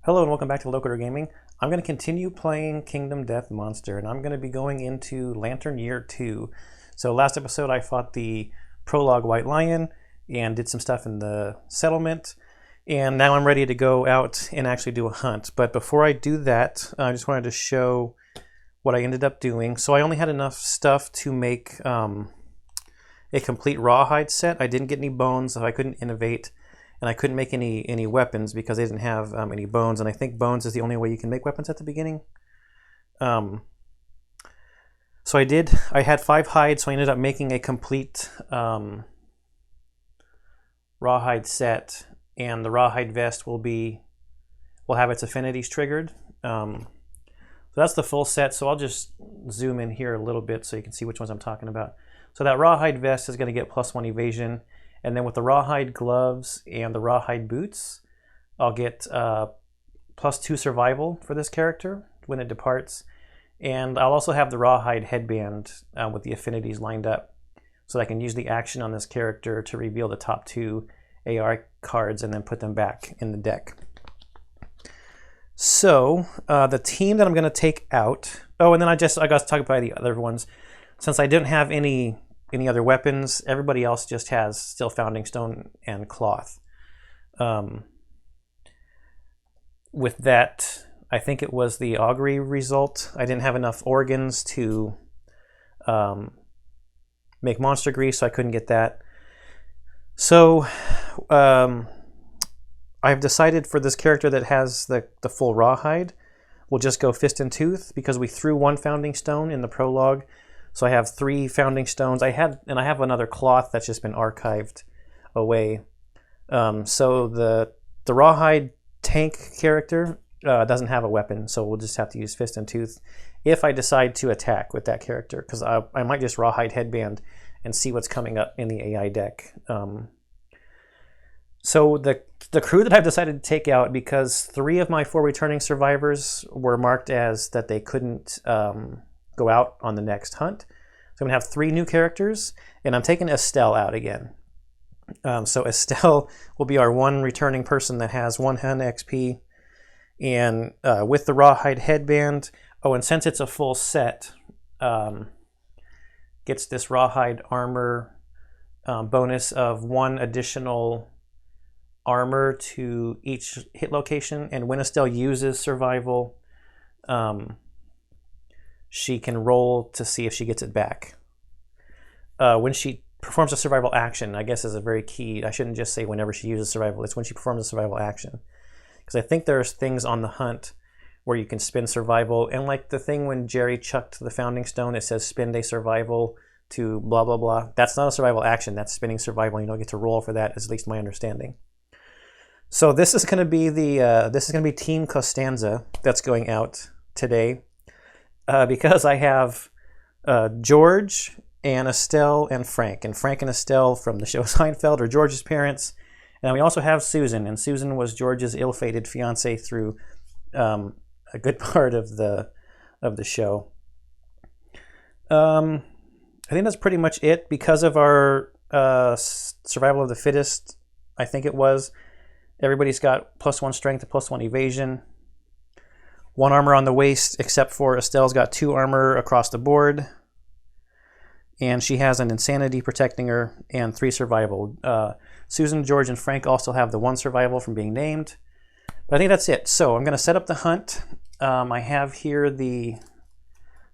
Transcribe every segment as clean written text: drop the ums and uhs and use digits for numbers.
Hello and welcome back to Locator Gaming. I'm going to continue playing Kingdom Death Monster, and I'm going to be going into Lantern Year 2. So last episode I fought the prologue White Lion and did some stuff in the settlement, and now I'm ready to go out and actually do a hunt. But before I do that, I just wanted to show what I ended up doing. So I only had enough stuff to make a complete rawhide set. I didn't get any bones, so I couldn't innovate. And I couldn't make any weapons because they didn't have any bones. And I think bones is the only way you can make weapons at the beginning. So I had 5 hides, so I ended up making a complete rawhide set. And the rawhide vest will have its affinities triggered. So that's the full set. So I'll just zoom in here a little bit so you can see which ones I'm talking about. So that rawhide vest is going to get +1 evasion. And then with the rawhide gloves and the rawhide boots, I'll get +2 survival for this character when it departs. And I'll also have the rawhide headband with the affinities lined up, so that I can use the action on this character to reveal the top 2 AR cards and then put them back in the deck. So the team that I'm going to take out... Oh, and then I got to talk about the other ones. Since I didn't have any other weapons, everybody else just has still founding stone and cloth. With that, I think it was the augury result. I didn't have enough organs to make monster grease, so I couldn't get that. So I've decided for this character that has the full rawhide, we'll just go fist and tooth because we threw 1 founding stone in the prologue. So I have 3 founding stones. I have another cloth that's just been archived away. So the rawhide tank character doesn't have a weapon, so we'll just have to use fist and tooth if I decide to attack with that character, because I might just rawhide headband and see what's coming up in the AI deck. So the crew that I've decided to take out, because 3 of my 4 returning survivors were marked as that they couldn't go out on the next hunt. So I'm going to have 3 new characters, and I'm taking Estelle out again. So Estelle will be our 1 returning person that has 1 hun XP, and with the rawhide headband. Oh, and since it's a full set, gets this rawhide armor bonus of 1 additional armor to each hit location, and when Estelle uses survival, she can roll to see if she gets it back. When she performs a survival action, I guess is a very key. I shouldn't just say whenever she uses survival. It's when she performs a survival action. Because I think there's things on the hunt where you can spend survival. And like the thing when Jerry chucked the founding stone, it says spend a survival to blah, blah, blah. That's not a survival action. That's spending survival. You don't get to roll for that, is at least my understanding. So this is going to be Team Costanza that's going out today. Because I have George and Estelle and Frank and Estelle from the show Seinfeld are George's parents, and we also have Susan, and Susan was George's ill-fated fiance through a good part of the show. I think that's pretty much it. Because of our survival of the fittest, I think it was, everybody's got +1 strength and +1 evasion. 1 armor on the waist, except for Estelle's got 2 armor across the board. And she has an insanity protecting her and 3 survival. Susan, George, and Frank also have the 1 survival from being named. But I think that's it. So I'm going to set up the hunt. I have here the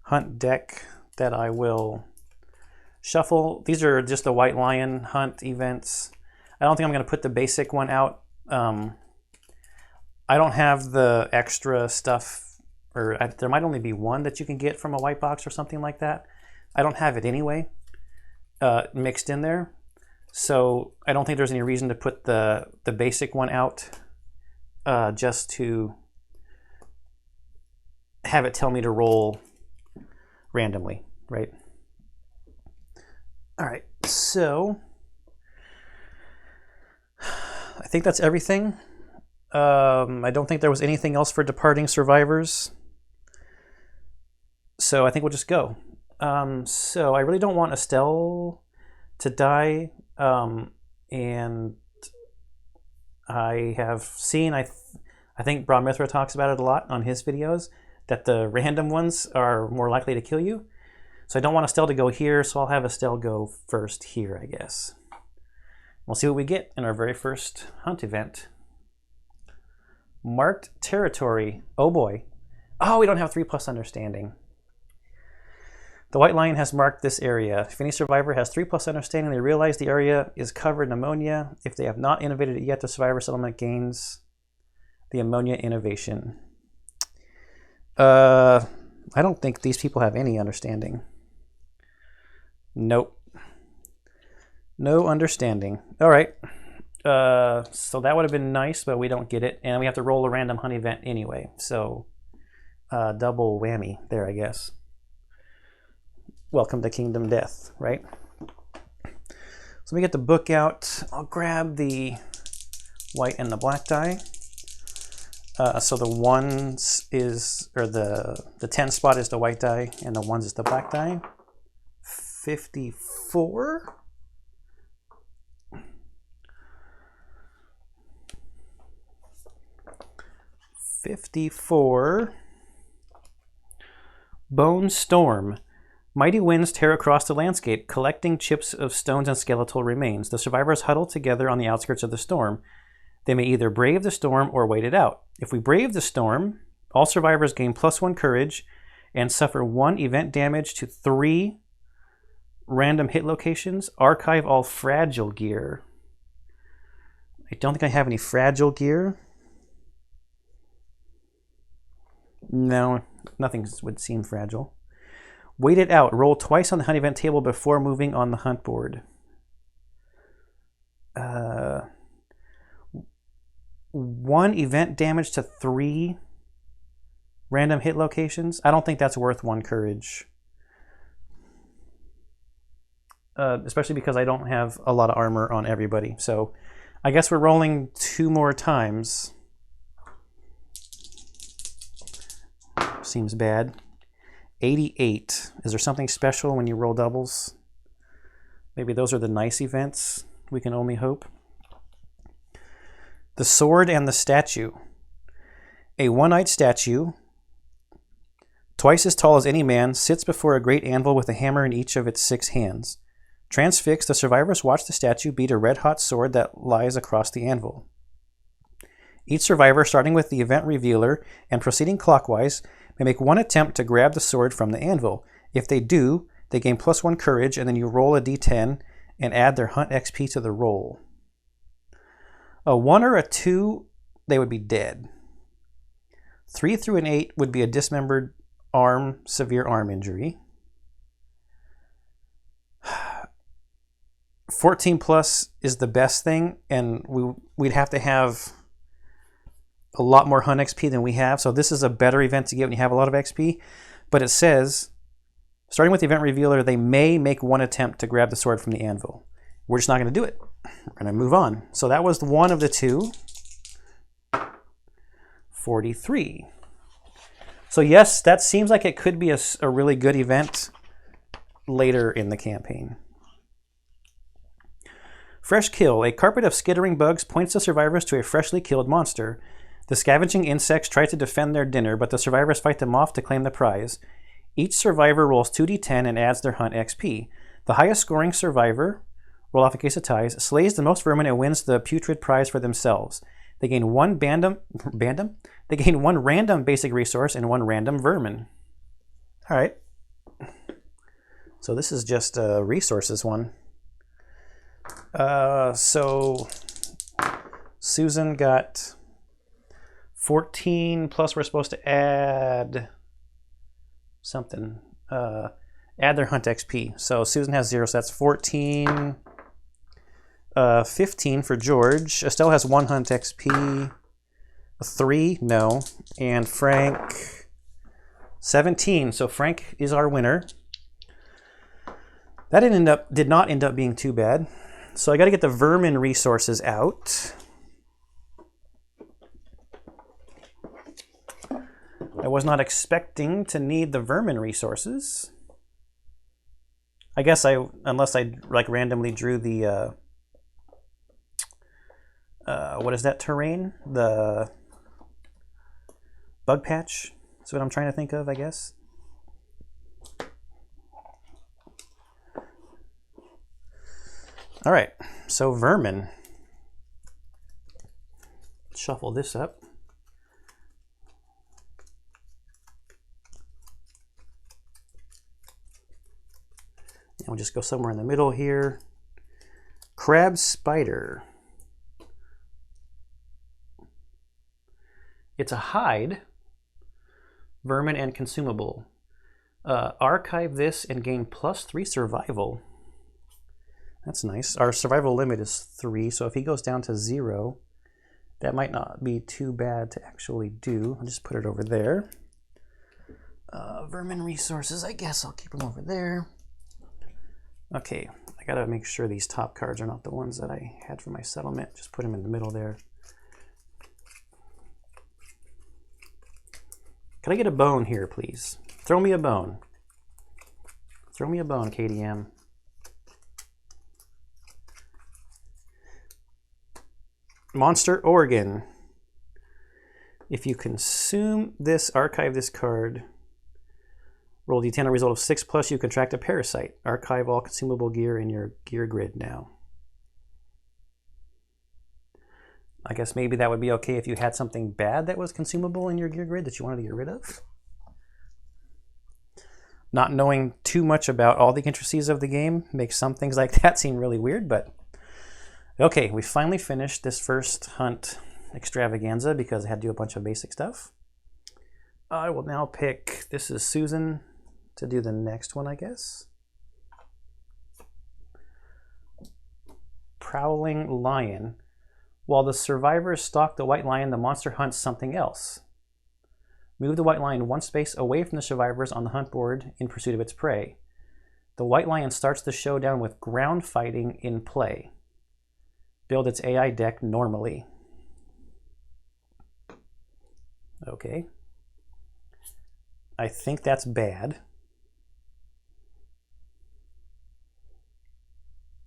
hunt deck that I will shuffle. These are just the White Lion hunt events. I don't think I'm going to put the basic one out. I don't have the extra stuff, or there might only be 1 that you can get from a white box or something like that. I don't have it anyway mixed in there, so I don't think there's any reason to put the basic one out just to have it tell me to roll randomly, right? All right, so I think that's everything. I don't think there was anything else for departing survivors. So I think we'll just go. So I really don't want Estelle to die. And I have seen, I think Bra Mithra talks about it a lot on his videos, that the random ones are more likely to kill you. So I don't want Estelle to go here, so I'll have Estelle go first here, I guess. We'll see what we get in our very first hunt event. Marked territory. Oh boy. Oh, we don't have 3+ understanding. The White Lion has marked this area. If any survivor has 3+ understanding, they realize the area is covered in ammonia. If they have not innovated it yet, the survivor settlement gains the ammonia innovation. I don't think these people have any understanding. Nope. No understanding. All right. So that would have been nice, but we don't get it. And we have to roll a random hunt event anyway. So double whammy there, I guess. Welcome to Kingdom Death, right? So we get the book out. I'll grab the white and the black die. So the ones is, or the 10 spot is the white die, and the ones is the black die. 54. Bone Storm. Mighty winds tear across the landscape, collecting chips of stones and skeletal remains. The survivors huddle together on the outskirts of the storm. They may either brave the storm or wait it out. If we brave the storm, all survivors gain +1 courage and suffer 1 event damage to 3 random hit locations. Archive all fragile gear. I don't think I have any fragile gear. No, nothing would seem fragile. Wait it out. Roll twice on the hunt event table before moving on the hunt board. 1 event damage to 3 random hit locations. I don't think that's worth 1 courage. Especially because I don't have a lot of armor on everybody. So I guess we're rolling 2 more times. Seems bad. 88. Is there something special when you roll doubles? Maybe those are the nice events. We can only hope. The sword and the statue. A one-eyed statue, twice as tall as any man, sits before a great anvil with a hammer in each of its 6 hands. Transfixed, the survivors watch the statue beat a red-hot sword that lies across the anvil. Each survivor, starting with the event revealer and proceeding clockwise, may make 1 attempt to grab the sword from the anvil. If they do, they gain +1 courage, and then you roll a d10 and add their hunt XP to the roll. A 1 or a 2, they would be dead. 3 through an 8 would be a dismembered arm, severe arm injury. 14+ is the best thing, and we'd have to have a lot more hunt XP than we have. So this is a better event to get when you have a lot of XP. But it says, starting with the event revealer, they may make 1 attempt to grab the sword from the anvil. We're just not going to do it. We're going to move on. So that was one of the 2. 43. So yes, that seems like it could be a really good event later in the campaign. Fresh kill. A carpet of skittering bugs points the survivors to a freshly killed monster. The scavenging insects try to defend their dinner, but the survivors fight them off to claim the prize. Each survivor rolls 2d10 and adds their hunt XP. The highest scoring survivor, roll off a case of ties, slays the most vermin and wins the putrid prize for themselves. They gain 1 They gain 1 random basic resource and 1 random vermin. All right. So this is just a resources one. So Susan got 14 plus we're supposed to add something. Add their hunt XP. So Susan has 0, so that's 14. 15 for George. Estelle has 1 hunt XP. 3, no. And Frank, 17. So Frank is our winner. That did not end up being too bad. So I got to get the vermin resources out. I was not expecting to need the vermin resources. I guess unless I like randomly drew the what is that terrain? The Bug patch. That's what I'm trying to think of, I guess. All right, so vermin. Shuffle this up. And we'll just go somewhere in the middle here. Crab spider. It's a hide, vermin, and consumable. Archive this and gain +3 survival. That's nice. Our survival limit is 3, so if he goes down to 0, that might not be too bad to actually do. I'll just put it over there. Vermin resources, I guess I'll keep them over there. Okay, I gotta make sure these top cards are not the ones that I had for my settlement. Just put them in the middle there. Can I get a bone here, please? Throw me a bone. Throw me a bone, KDM. Monster organ. If you consume this, archive this card, roll d10, a result of 6+, you contract a parasite. Archive all consumable gear in your gear grid now. I guess maybe that would be okay if you had something bad that was consumable in your gear grid that you wanted to get rid of. Not knowing too much about all the intricacies of the game makes some things like that seem really weird, but okay, we finally finished this first hunt extravaganza because I had to do a bunch of basic stuff. I will now pick, this is Susan, to do the next one, I guess. Prowling lion. While the survivors stalk the white lion, the monster hunts something else. Move the white lion 1 space away from the survivors on the hunt board in pursuit of its prey. The white lion starts the showdown with ground fighting in play. Build its AI deck normally. Okay. I think that's bad.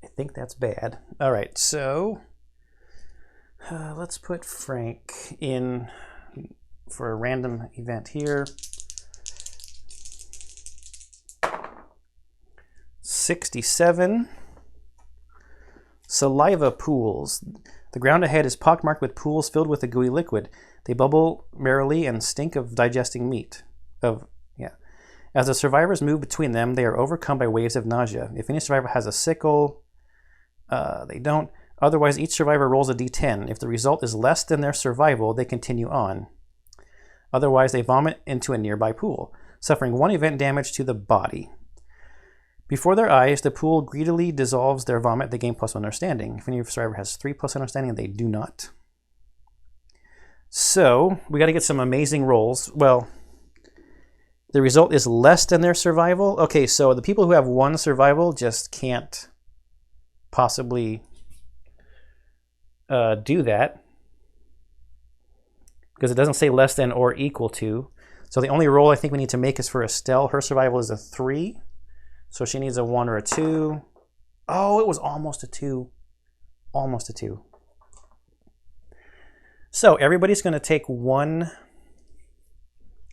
I think that's bad. All right, so let's put Frank in for a random event here. 67. Saliva pools. The ground ahead is pockmarked with pools filled with a gooey liquid. They bubble merrily and stink of digesting meat. As the survivors move between them, they are overcome by waves of nausea. If any survivor has a sickle, they don't. Otherwise, each survivor rolls a d10. If the result is less than their survival, they continue on. Otherwise, they vomit into a nearby pool, suffering 1 event damage to the body. Before their eyes, the pool greedily dissolves their vomit. They gain +1 understanding. If any survivor has 3+ understanding, they do not. So, we got to get some amazing rolls. Well, the result is less than their survival. Okay, so the people who have 1 survival just can't possibly do that because it doesn't say less than or equal to. So the only roll I think we need to make is for Estelle. Her survival is a 3, so she needs a 1 or a 2. Oh, it was almost a 2. Almost a 2. So everybody's going to take 1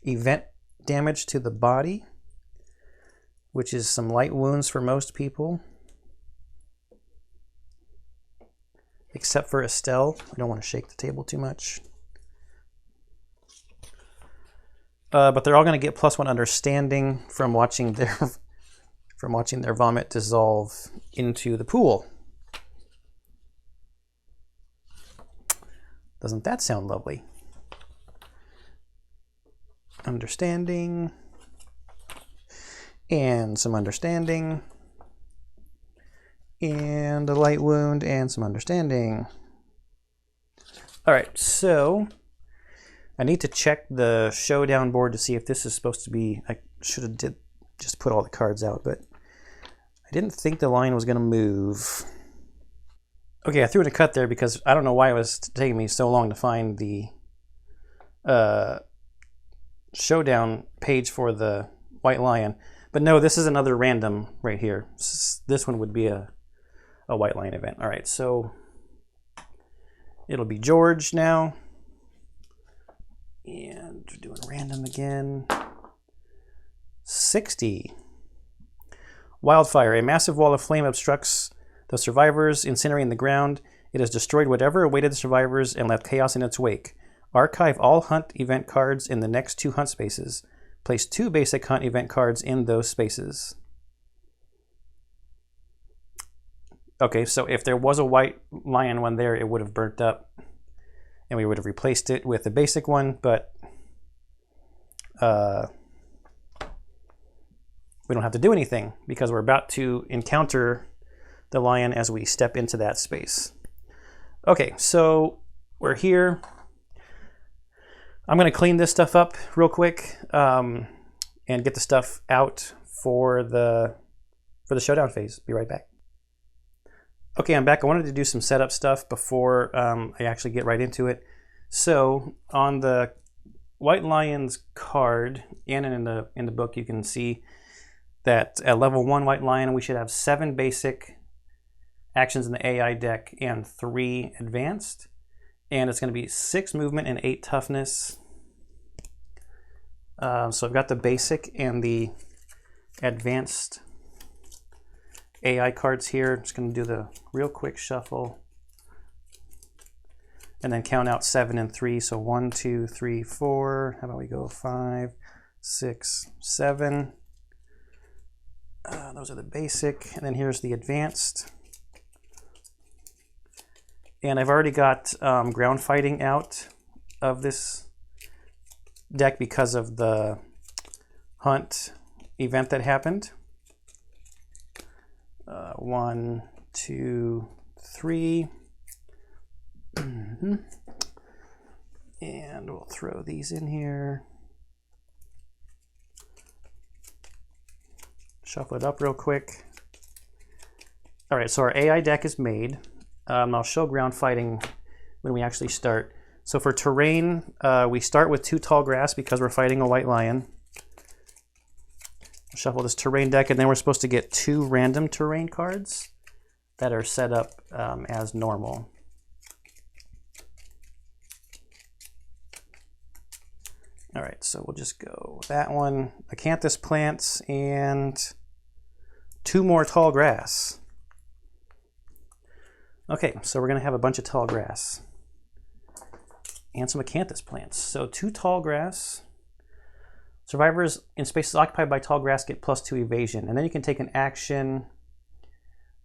event damage to the body, which is some light wounds for most people. Except for Estelle. I don't want to shake the table too much. But they're all going to get +1 understanding from watching their vomit dissolve into the pool. Doesn't that sound lovely? Understanding. And some understanding. And a light wound and some understanding. All right, so I need to check the showdown board to see if this is supposed to be, I should have just put all the cards out, but I didn't think the line was going to move. Okay, I threw in a cut there because I don't know why it was taking me so long to find the showdown page for the white lion. But no, this is another random right here. This one would be a white lion event. All right, so it'll be George now. And doing random again. 60. Wildfire. A massive wall of flame obstructs the survivors, incinerating the ground. It has destroyed whatever awaited the survivors and left chaos in its wake. Archive all hunt event cards in the next 2 hunt spaces. Place 2 basic hunt event cards in those spaces. Okay, so if there was a white lion one there, it would have burnt up. And we would have replaced it with a basic one, but we don't have to do anything because we're about to encounter the lion as we step into that space. Okay, so we're here. I'm going to clean this stuff up real quick and get the stuff out for the showdown phase. Be right back. Okay, I'm back. I wanted to do some setup stuff before I actually get right into it. So on the White Lion's card and in the book, you can see that at level 1 White Lion, we should have 7 basic actions in the AI deck and 3 advanced. And it's going to be 6 movement and 8 toughness. So I've got the basic and the advanced AI cards here. I'm just going to do the real quick shuffle and then count out 7 and 3. So 1, 2, 3, 4. How about we go 5, 6, 7. Those are the basic. And then here's the advanced. And I've already got ground fighting out of this deck because of the hunt event that happened. 1, 2, 3. And we'll throw these in here. Shuffle it up real quick. All right, so our AI deck is made. I'll show ground fighting when we actually start. So for terrain, we start with 2 tall grass because we're fighting a white lion. Shuffle this terrain deck, and then we're supposed to get 2 random terrain cards that are set up as normal. All right, so we'll just go that one, acanthus plants, and 2 more tall grass. Okay, so we're going to have a bunch of tall grass and some acanthus plants. So 2 tall grass. Survivors in spaces occupied by tall grass get +2 evasion. And then you can take an action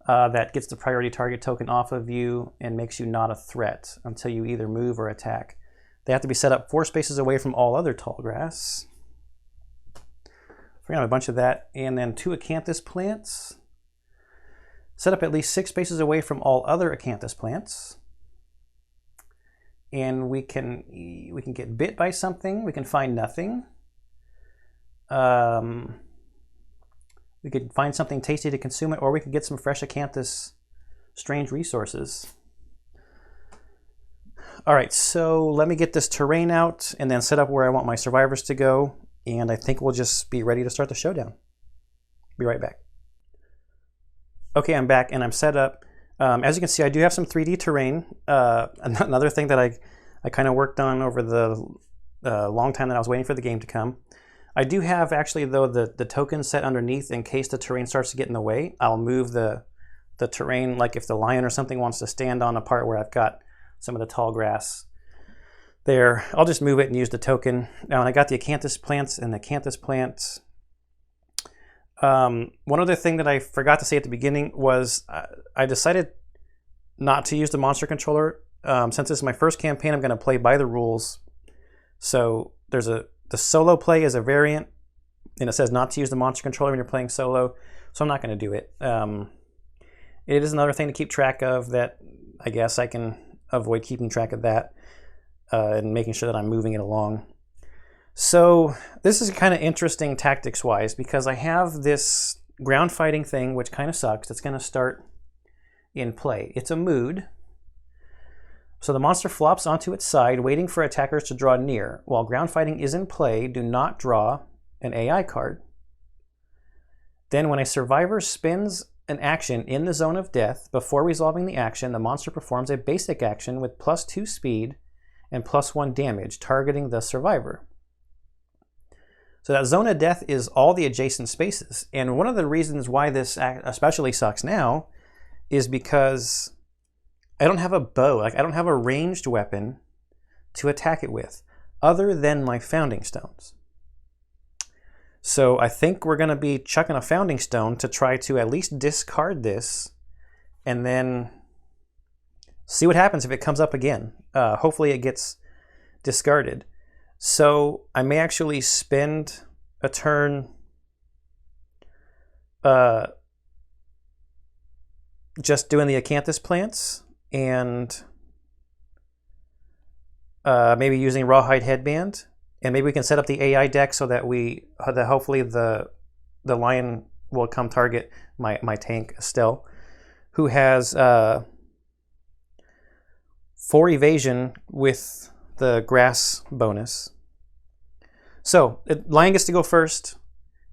that gets the priority target token off of you and makes you not a threat until you either move or attack. They have to be set up 4 spaces away from all other tall grass. We're going to have a bunch of that. And then 2 acanthus plants. Set up at least 6 spaces away from all other acanthus plants. And we can get bit by something. We can find nothing. We could find something tasty to consume it, or we could get some fresh acanthus strange resources. All right, so let me get this terrain out and then set up where I want my survivors to go. And I think we'll just be ready to start the showdown. Be right back. Okay, I'm back and I'm set up. As you can see, I do have some 3D terrain. Another thing that I kind of worked on over the long time that I was waiting for the game to come. I do have actually, though, the tokens set underneath in case the terrain starts to get in the way. I'll move the terrain, like if the lion or something wants to stand on a part where I've got some of the tall grass there, I'll just move it and use the token. Now, and I got the acanthus plants and the acanthus plants. One other thing that I forgot to say at the beginning was I decided not to use the monster controller. Since this is my first campaign, I'm going to play by the rules. So the solo play is a variant, and it says not to use the monster controller when you're playing solo. So I'm not going to do it. It is another thing to keep track of that I guess I can avoid keeping track of that and making sure that I'm moving it along. So this is kind of interesting tactics-wise because I have this ground fighting thing, which kind of sucks. It's going to start in play. It's a mood. So the monster flops onto its side, waiting for attackers to draw near. While ground fighting is in play, do not draw an AI card. Then when a survivor spends an action in the zone of death, before resolving the action, the monster performs a basic action with +2 speed and +1 damage, targeting the survivor. So that zone of death is all the adjacent spaces. And one of the reasons why this especially sucks now is because I don't have a bow. Like, I don't have a ranged weapon to attack it with other than my founding stones. So I think we're going to be chucking a founding stone to try to at least discard this and then see what happens if it comes up again. Hopefully it gets discarded. So I may actually spend a turn just doing the acanthus plants and maybe using Rawhide Headband. And maybe we can set up the AI deck so that hopefully the lion will come target my tank, Estelle, who has 4 evasion with the grass bonus. So lion gets to go first.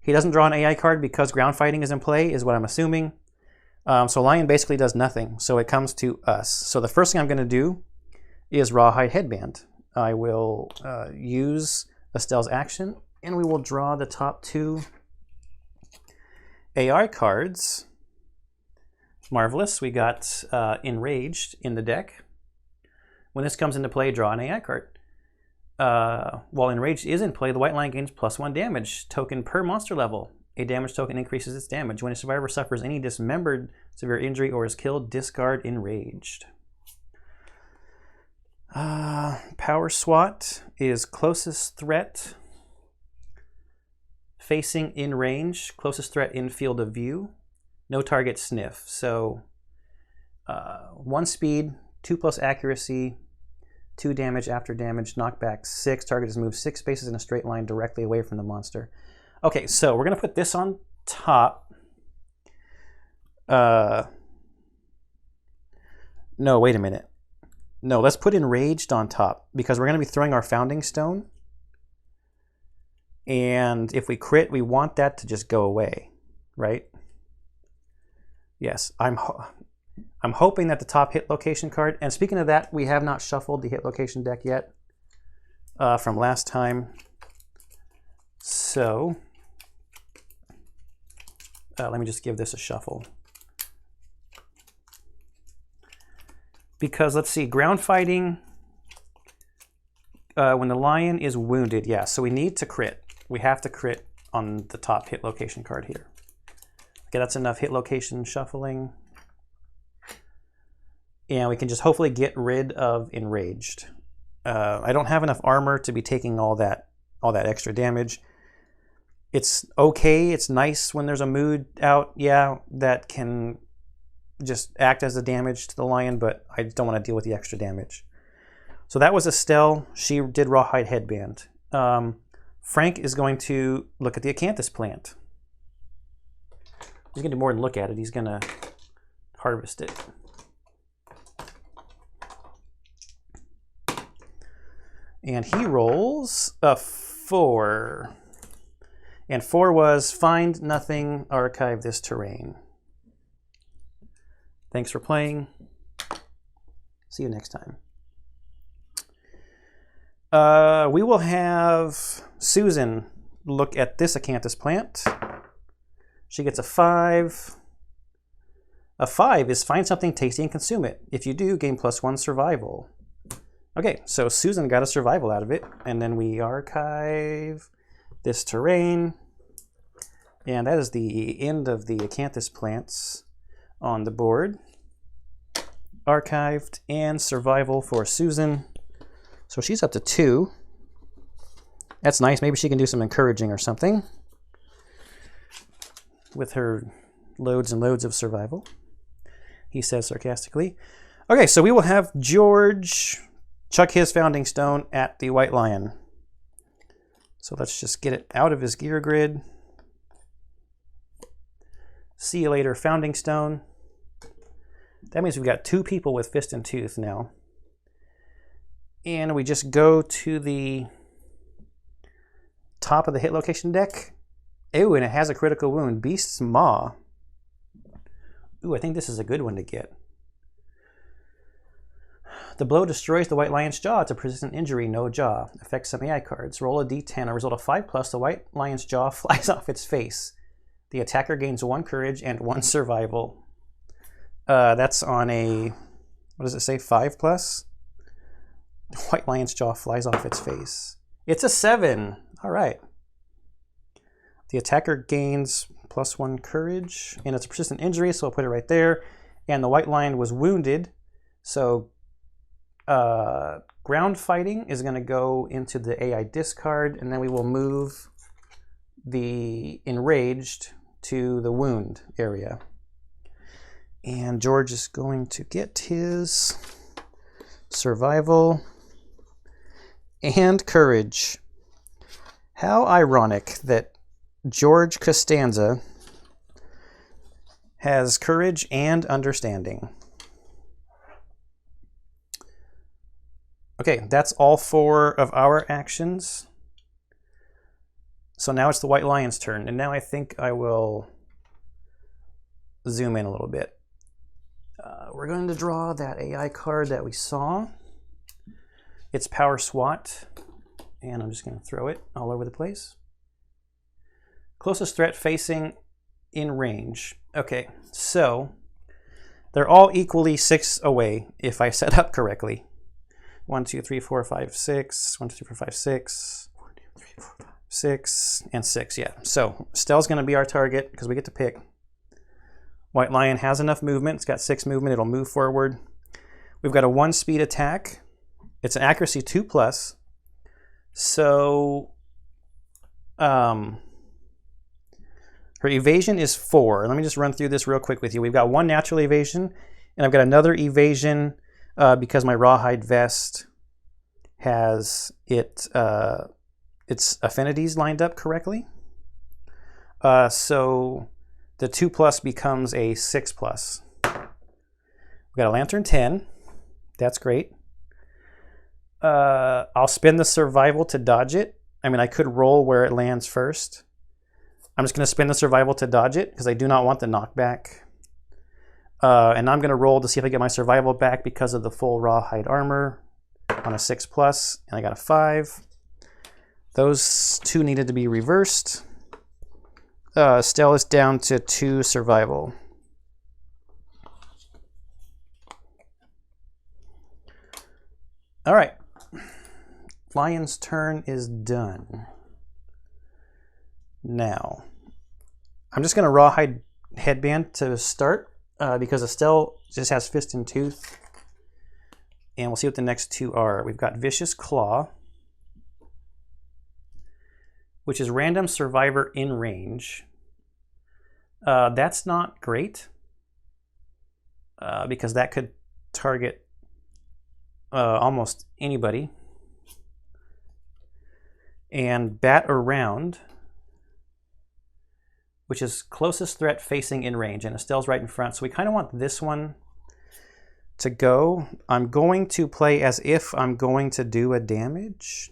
He doesn't draw an AI card because ground fighting is in play, is what I'm assuming. So lion basically does nothing. So it comes to us. So the first thing I'm going to do is Rawhide Headband. I will use Estelle's action, and we will draw the top 2 AI cards. Marvelous. We got Enraged in the deck. When this comes into play, draw an AI card. While Enraged is in play, the white lion gains +1 damage token per monster level. A damage token increases its damage. When a survivor suffers any dismembered, severe injury, or is killed, discard Enraged. Power SWAT is closest threat facing in range, closest threat in field of view, no target sniff. So 1 speed, 2+ accuracy, 2 damage after damage, knockback 6, target is moved 6 spaces in a straight line directly away from the monster. Okay, so we're going to put this on top. No, wait a minute. No, let's put Enraged on top because we're going to be throwing our founding stone. And if we crit, we want that to just go away, right? Yes, I'm hoping that the top hit location card, and speaking of that, we have not shuffled the hit location deck yet from last time. So let me just give this a shuffle. Because let's see, ground fighting, when the lion is wounded, yeah, so we need to crit. We have to crit on the top hit location card here. Okay, that's enough hit location shuffling. And we can just hopefully get rid of Enraged. I don't have enough armor to be taking all that extra damage. It's okay, it's nice when there's a mood out, yeah, that can just act as the damage to the lion, but I don't want to deal with the extra damage. So that was Estelle. She did Rawhide Headband. Frank is going to look at the acanthus plant. He's going to do more than look at it. He's going to harvest it. And he rolls a 4. And 4 was find nothing, archive this terrain. Thanks for playing. See you next time. We will have Susan look at this acanthus plant. She gets a 5. A 5 is find something tasty and consume it. If you do, gain +1 survival. Okay, so Susan got a survival out of it, and then we archive this terrain. And that is the end of the acanthus plants on the board. Archived and survival for Susan. So she's up to 2. That's nice. Maybe she can do some encouraging or something with her loads and loads of survival, he says sarcastically. Okay, so we will have George chuck his founding stone at the white lion. So let's just get it out of his gear grid. See you later, founding stone. That means we've got 2 people with fist and tooth now. And we just go to the top of the hit location deck. Ooh, and it has a critical wound. Beast's Maw. Ooh, I think this is a good one to get. The blow destroys the white lion's jaw. It's a persistent injury, no jaw. Affects some AI cards. Roll a d10. A result of 5+, the white lion's jaw flies off its face. The attacker gains 1 courage and 1 survival. That's on a, what does it say, 5+? The white lion's jaw flies off its face. It's a 7. All right. The attacker gains +1 courage, and it's a persistent injury, so I'll put it right there. And the white lion was wounded, so ground fighting is going to go into the AI discard, and then we will move the enraged to the wound area. And George is going to get his survival and courage. How ironic that George Costanza has courage and understanding. Okay, that's all 4 of our actions. So now it's the white lion's turn, and now I think I will zoom in a little bit. We're going to draw that AI card that we saw. It's Power SWAT, and I'm just going to throw it all over the place. Closest threat facing in range. Okay, so they're all equally 6 away if I set up correctly. 1, 2, 3, 4, 5, 6. 1, 2, 3, 4, 5, 6. 1, 2, 3, 4, 5, 6, and 6. Yeah. So Stell's going to be our target because we get to pick. White lion has enough movement. It's got 6 movement. It'll move forward. We've got a 1 speed attack. It's an accuracy 2+. So her evasion is 4. Let me just run through this real quick with you. We've got 1 natural evasion, and I've got another evasion because my rawhide vest has its affinities lined up correctly. So the 2+ becomes a 6+. We've got a lantern 10. That's great. I'll spin the survival to dodge it. I mean, I could roll where it lands first. I'm just going to spin the survival to dodge it because I do not want the knockback. And I'm going to roll to see if I get my survival back because of the full rawhide armor on a 6+, and I got a 5. Those 2 needed to be reversed. Stell is down to 2 survival. All right. Lion's turn is done. Now, I'm just going to rawhide headband to start because Estelle just has fist and tooth. And we'll see what the next 2 are. We've got Vicious Claw, which is random survivor in range. That's not great because that could target almost anybody. And Bat Around, which is closest threat facing in range, and Estelle's right in front. So we kind of want this one to go. I'm going to play as if I'm going to do a damage,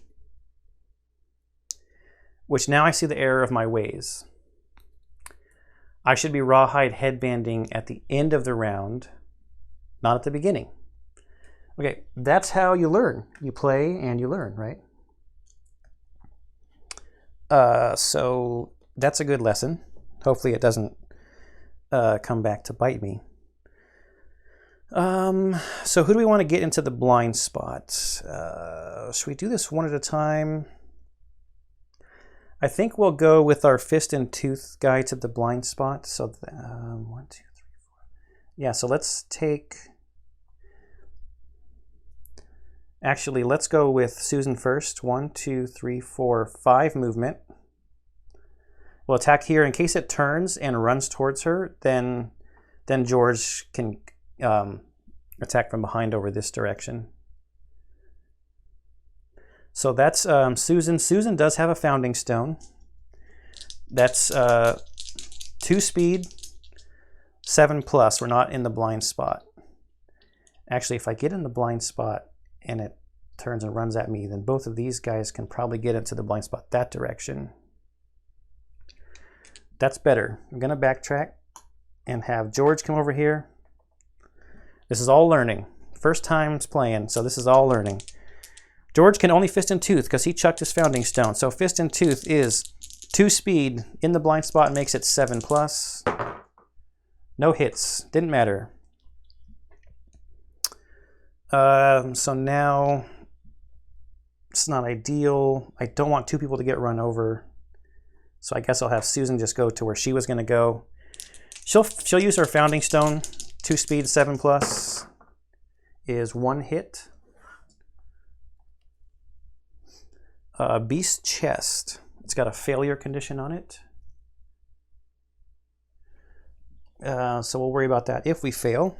which now I see the error of my ways. I should be rawhide headbanding at the end of the round, not at the beginning. Okay, that's how you learn. You play and you learn, right? So that's a good lesson. Hopefully it doesn't come back to bite me. So who do we want to get into the blind spot? Should we do this one at a time? I think we'll go with our fist and tooth guy to the blind spot. So 1, 2, 3, 4. Yeah, so let's take... Actually, let's go with Susan first. 1, 2, 3, 4, 5 movement. We'll attack here. In case it turns and runs towards her, then George can attack from behind over this direction. So that's Susan. Susan does have a founding stone. That's 2 speed, 7+. We're not in the blind spot. Actually, if I get in the blind spot and it turns and runs at me, then both of these guys can probably get into the blind spot that direction. That's better. I'm going to backtrack and have George come over here. This is all learning. First time's playing, so this is all learning. George can only Fist and Tooth because he chucked his Founding Stone. So Fist and Tooth is 2 speed in the blind spot and makes it 7+. No hits. Didn't matter. So now it's not ideal. I don't want 2 people to get run over. So I guess I'll have Susan just go to where she was going to go. She'll use her Founding Stone. 2 speed, 7+ is 1 hit. Beast Chest. It's got a failure condition on it. So we'll worry about that if we fail.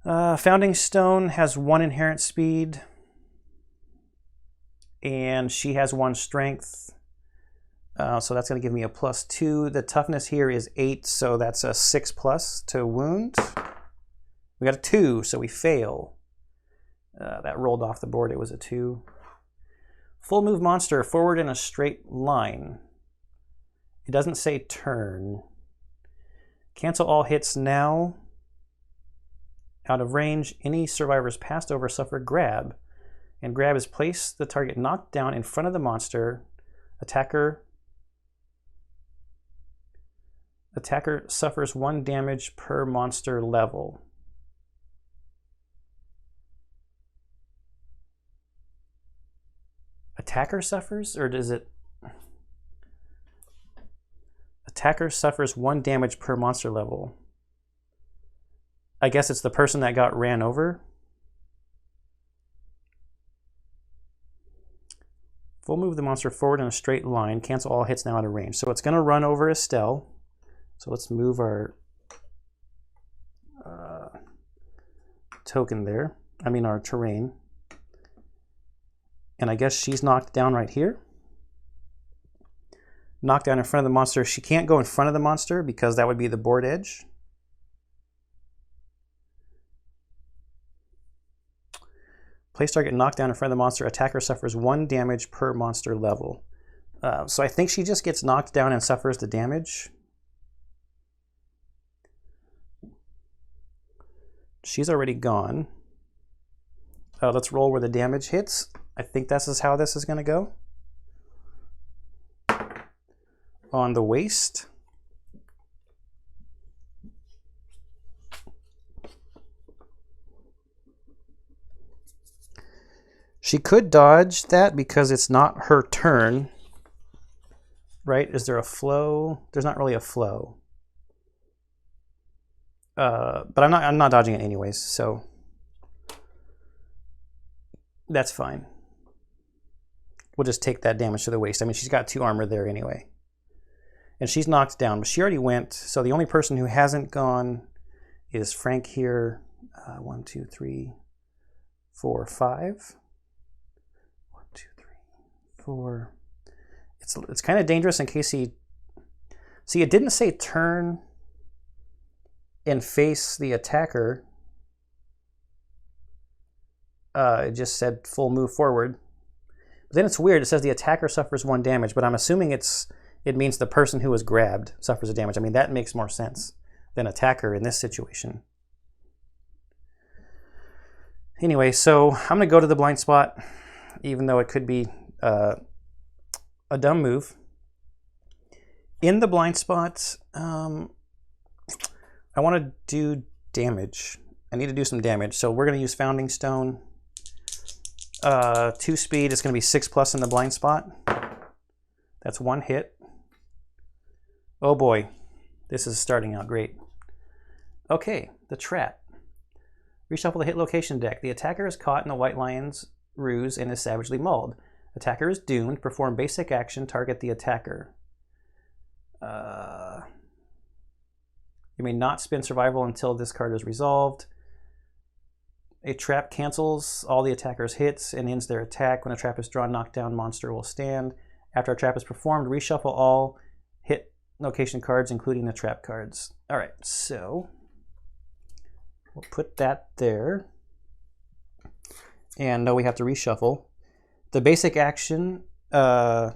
Founding Stone has 1 inherent speed. And she has 1 strength. So that's going to give me a +2. The toughness here is 8, so that's a 6+ to wound. We got a 2, so we fail. That rolled off the board. It was a 2. Full move monster, forward in a straight line. It doesn't say turn. Cancel all hits now. Out of range, any survivors passed over suffer grab. And grab is place the target knocked down in front of the monster. Attacker suffers 1 damage per monster level. Attacker suffers, or does it? Attacker suffers 1 damage per monster level. I guess it's the person that got ran over. Full move the monster forward in a straight line. Cancel all hits now out of range. So it's going to run over Estelle. So let's move our token there. I mean our terrain. And I guess she's knocked down right here. Knocked down in front of the monster. She can't go in front of the monster because that would be the board edge. Place target knocked down in front of the monster. Attacker suffers 1 damage per monster level. So I think she just gets knocked down and suffers the damage. She's already gone. Let's roll where the damage hits. I think this is how this is going to go. On the waist. She could dodge that because it's not her turn. Right? Is there a flow? There's not really a flow. But I'm not dodging it anyways, so that's fine. We'll just take that damage to the waist. I mean, she's got 2 armor there anyway. And she's knocked down, but she already went. So the only person who hasn't gone is Frank here. 1, 2, 3, 4, 5. 1, 2, 3, 4. It's kind of dangerous in case he... See, it didn't say turn and face the attacker. It just said full move forward. But then it's weird. It says the attacker suffers 1 damage, but I'm assuming it means the person who was grabbed suffers a damage. I mean, that makes more sense than attacker in this situation. Anyway, so I'm going to go to the blind spot, even though it could be a dumb move. In the blind spot, I want to do damage. I need to do some damage. So we're going to use Founding Stone. 2 speed, it's going to be 6+ in the blind spot. That's 1 hit. Oh boy, this is starting out great. Okay, the trap. Reshuffle the hit location deck. The attacker is caught in the White Lion's ruse and is savagely mauled. Attacker is doomed. Perform basic action. Target the attacker. You may not spend survival until this card is resolved. A trap cancels all the attacker's hits and ends their attack. When a trap is drawn, knockdown monster will stand. After a trap is performed, reshuffle all hit location cards, including the trap cards. All right, so we'll put that there. And no, we have to reshuffle. The basic action, like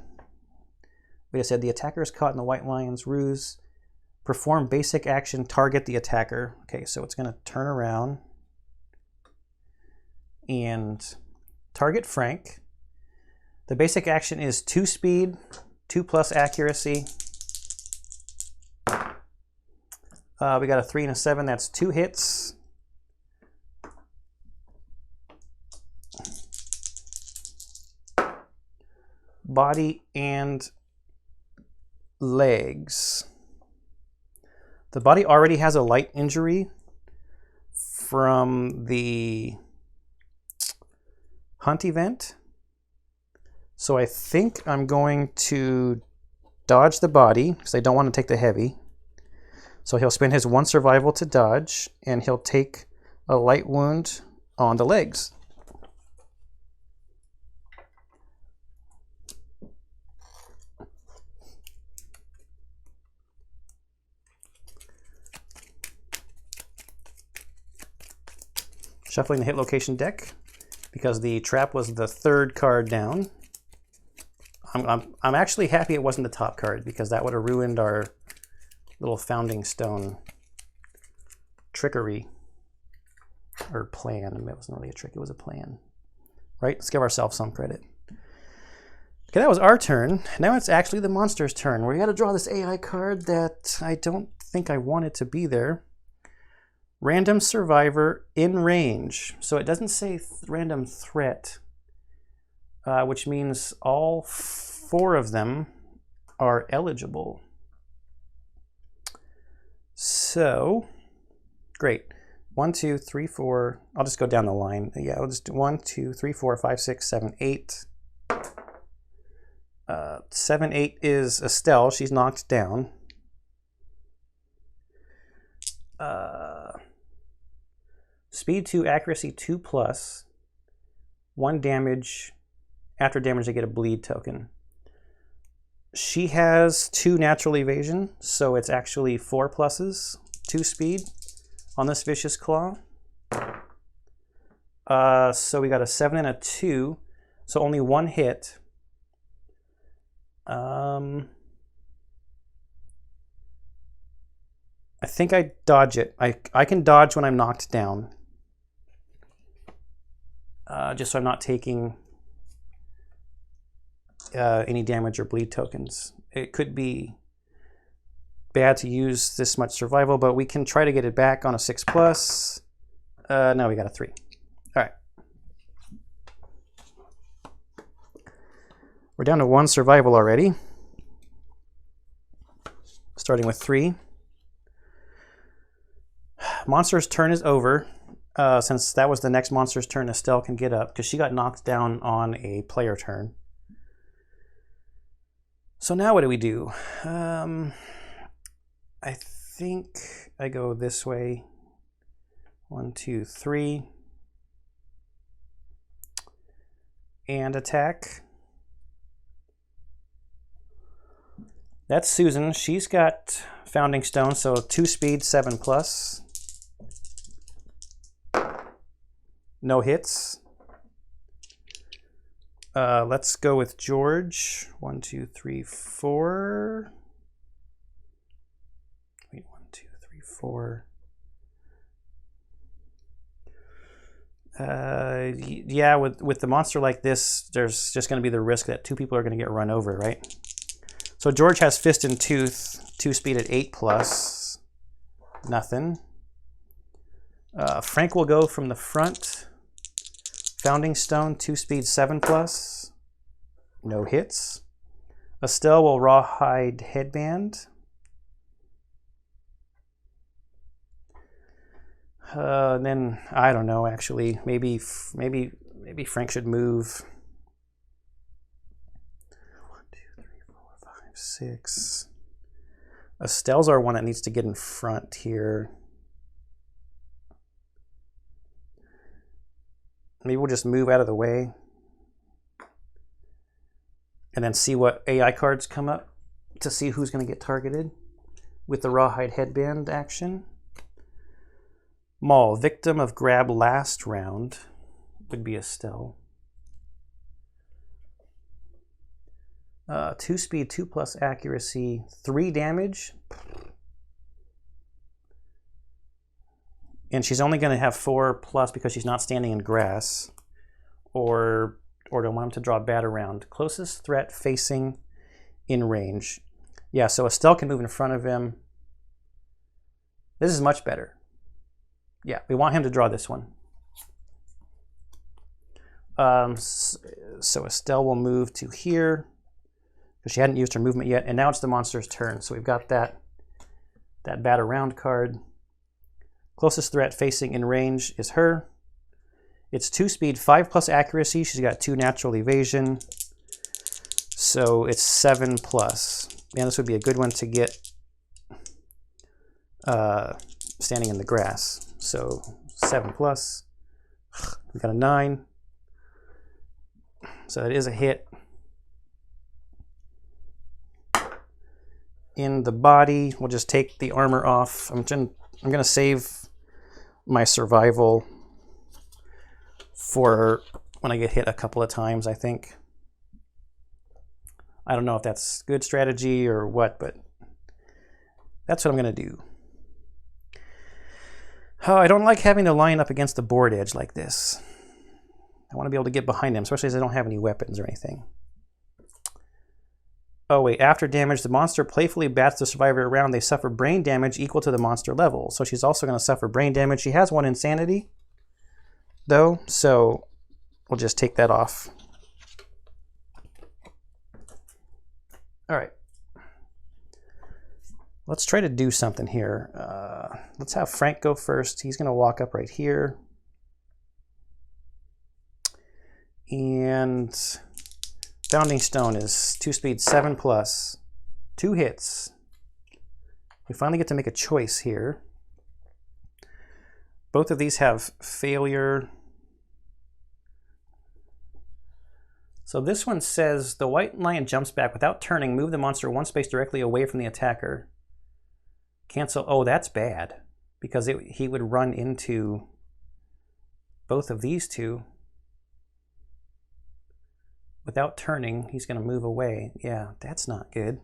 I said, the attacker is caught in the White Lion's ruse. Perform basic action, target the attacker. Okay, so it's going to turn around. and target Frank. The basic action is 2 speed, 2+ accuracy. We got a 3 and a 7, that's 2 hits. Body and legs. The body already has a light injury from the hunt event. So I think I'm going to dodge the body because I don't want to take the heavy. So he'll spend his 1 survival to dodge, and he'll take a light wound on the legs. Shuffling the hit location deck because the trap was the 3rd card down. I'm actually happy it wasn't the top card because that would have ruined our little founding stone trickery or plan. It wasn't really a trick, it was a plan. Right? Let's give ourselves some credit. Okay, that was our turn. Now it's actually the monster's turn. We got to draw this AI card that I don't think I want it to be there. Random survivor in range. So it doesn't say random threat, which means all 4 of them are eligible. So, great. 1, 2, 3, 4. I'll just go down the line. Yeah, I'll just do 1, 2, 3, 4, 5, 6, 7, 8. 7, 8 is Estelle. She's knocked down. Speed 2, accuracy 2+. 1 damage. After damage, they get a bleed token. She has 2 natural evasion, so it's actually 4 pluses, 2 speed on this Vicious Claw. So we got a 7 and a 2, so only 1 hit. I think I dodge it. I can dodge when I'm knocked down. Just so I'm not taking any damage or bleed tokens. It could be bad to use this much survival, but we can try to get it back on a 6+. No, we got a 3. All right. We're down to 1 survival already. Starting with 3. Monster's turn is over. Since that was the next monster's turn, Estelle can get up because she got knocked down on a player turn. So now what do we do? I think I go this way. 1, 2, 3. And attack. That's Susan. She's got Founding Stone, so 2 speed, 7+. No hits. Let's go with George. 1, 2, 3, 4. Wait, 1, 2, 3, 4. Yeah, with the monster like this, there's just going to be the risk that 2 people are going to get run over, right? So George has Fist and Tooth, 2 speed at 8+. Nothing. Frank will go from the front. Founding Stone, 2 speed, 7+. No hits. Estelle will Rawhide Headband. Then I don't know. Actually, maybe Frank should move. 1, 2, 3, 4, 5, 6. Estelle's our one that needs to get in front here. Maybe we'll just move out of the way and then see what AI cards come up to see who's going to get targeted with the Rawhide Headband action. Maul, victim of grab last round, would be Estelle. 2 speed, 2+ accuracy, 3 damage. And she's only going to have 4+ because she's not standing in grass. Or do I want him to draw bad around? Closest threat facing in range. Yeah, so Estelle can move in front of him. This is much better. Yeah, we want him to draw this one. So Estelle will move to here because she hadn't used her movement yet, and now it's the monster's turn. So we've got that bat around card. Closest threat facing in range is her. It's 2 speed, 5+ accuracy. She's got 2 natural evasion. So it's 7+. Man, this would be a good one to get standing in the grass. So 7+. We got a 9. So it is a hit. In the body, we'll just take the armor off. I'm gonna save my survival for when I get hit a couple of times, I think. I don't know if that's good strategy or what, but that's what I'm gonna do. Oh, I don't like having to line up against the board edge like this. I want to be able to get behind them, especially as I don't have any weapons or anything. Oh wait, after damage, the monster playfully bats the survivor around. They suffer brain damage equal to the monster level. So she's also going to suffer brain damage. She has 1 insanity, though, so we'll just take that off. All right. Let's try to do something here. Let's have Frank go first. He's going to walk up right here. And Founding Stone is 2 speed, 7+, 2 hits. We finally get to make a choice here. Both of these have failure. So this one says the white lion jumps back without turning. Move the monster 1 space directly away from the attacker. Cancel. Oh, that's bad because he would run into both of these two. Without turning, he's going to move away. Yeah, that's not good.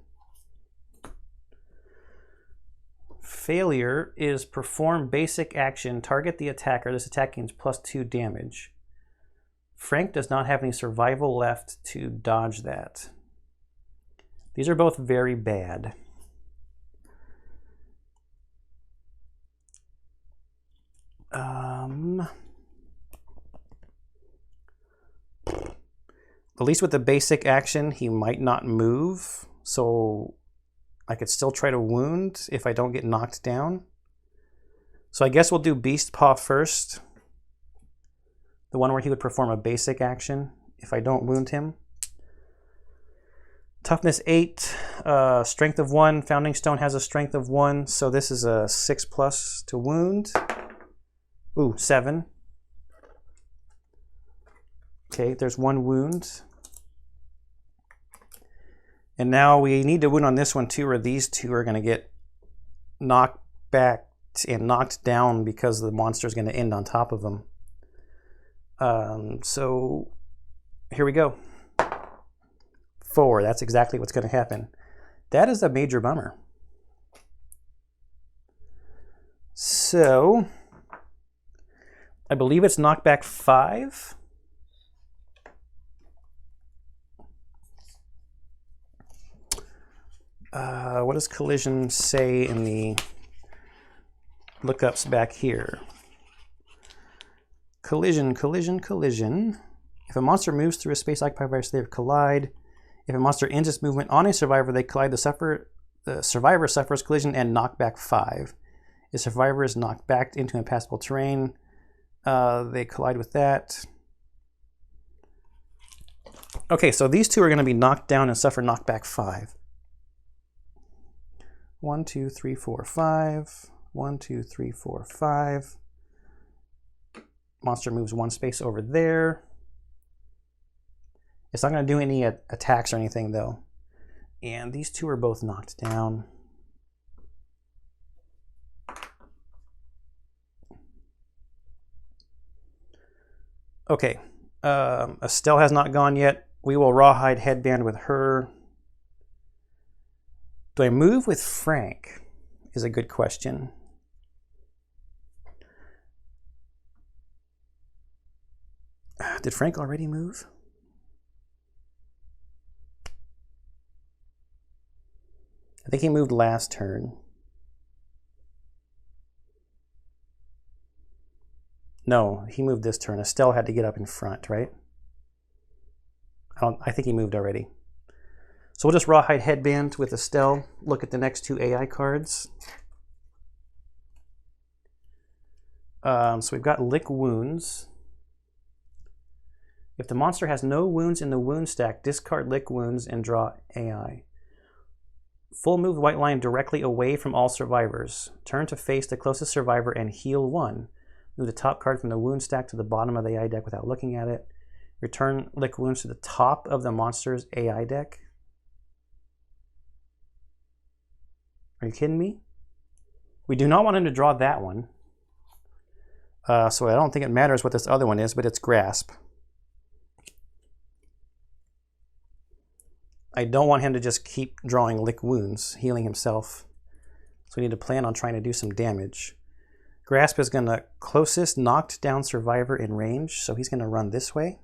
Failure is perform basic action, target the attacker. This attack gains +2 damage. Frank does not have any survival left to dodge that. These are both very bad. At least with the basic action, he might not move, so I could still try to wound if I don't get knocked down. So I guess we'll do Beast Paw first. The one where he would perform a basic action if I don't wound him. Toughness 8, strength of 1. Founding Stone has a strength of 1, so this is a 6+ to wound. Ooh, 7. Okay, there's 1 wound. And now we need to wound on this one too, or these two are going to get knocked back and knocked down because the monster is going to end on top of them. So here we go. 4, that's exactly what's going to happen. That is a major bummer. So I believe it's knockback 5. What does collision say in the lookups back here? Collision, collision, collision. If a monster moves through a space occupied by a slave, collide. If a monster ends its movement on a survivor, they collide. The survivor suffers collision and knockback 5. If survivor is knocked back into impassable terrain, they collide with that. Okay, so these two are going to be knocked down and suffer knockback 5. 1, 2, 3, 4, 5. 1, 2, 3, 4, 5. Monster moves 1 space over there. It's not going to do any attacks or anything, though. And these two are both knocked down. Okay. Estelle has not gone yet. We will rawhide headband with her. Do I move with Frank? Is a good question. Did Frank already move? I think he moved last turn. No, he moved this turn. Estelle had to get up in front, right? I think he moved already. So we'll just Rawhide Headband with Estelle. Look at the next two AI cards. So we've got Lick Wounds. If the monster has no wounds in the wound stack, discard Lick Wounds and draw AI. Full move White Lion directly away from all survivors. Turn to face the closest survivor and heal 1. Move the top card from the wound stack to the bottom of the AI deck without looking at it. Return Lick Wounds to the top of the monster's AI deck. Are you kidding me? We do not want him to draw that one. So I don't think it matters what this other one is, but it's Grasp. I don't want him to just keep drawing Lick Wounds, healing himself. So we need to plan on trying to do some damage. Grasp is going to closest knocked down survivor in range, so he's going to run this way.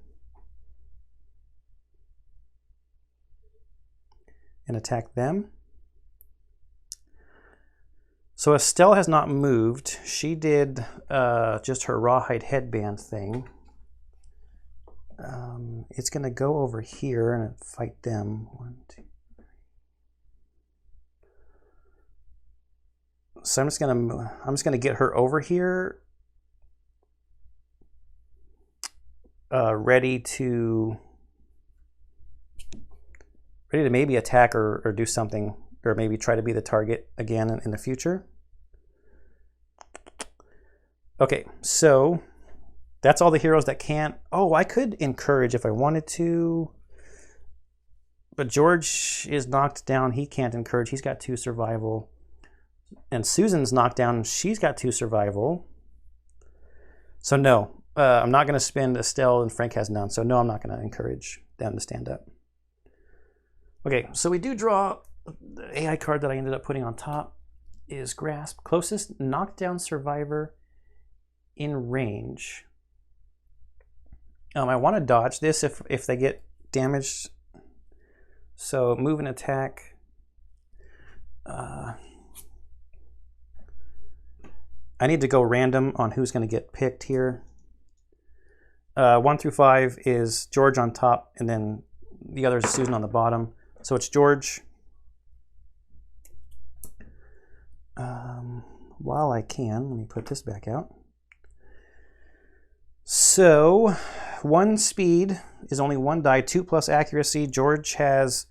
And attack them. So Estelle has not moved. She did just her Rawhide Headband thing. It's going to go over here and fight them. 1, 2, 3. So I'm just going to get her over here, ready to maybe attack or do something, or maybe try to be the target again in the future. Okay, so that's all the heroes that can't. Oh, I could encourage if I wanted to, but George is knocked down. He can't encourage. He's got 2 survival. And Susan's knocked down. She's got 2 survival. So no, I'm not going to spend Estelle, and Frank has none. So no, I'm not going to encourage them to stand up. Okay, so we do draw. The AI card that I ended up putting on top is Grasp. Closest knockdown survivor in range. I want to dodge this if they get damaged. So move and attack. I need to go random on who's going to get picked here. 1 through 5 is George on top, and then the other is Susan on the bottom. So it's George. While I can, let me put this back out. So 1 speed is only 1 die, 2 plus accuracy. George has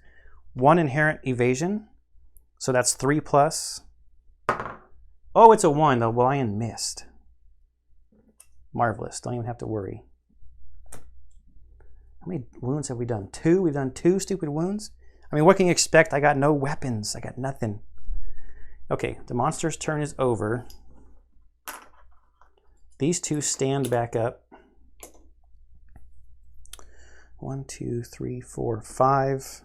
1 inherent evasion, so that's 3 plus. Oh, it's a 1. The lion missed. Marvelous. Don't even have to worry. How many wounds have we done? 2? We've done 2 stupid wounds? I mean, what can you expect? I got no weapons. I got nothing. Okay, the monster's turn is over. These 2 stand back up. 1, 2, 3, 4, 5.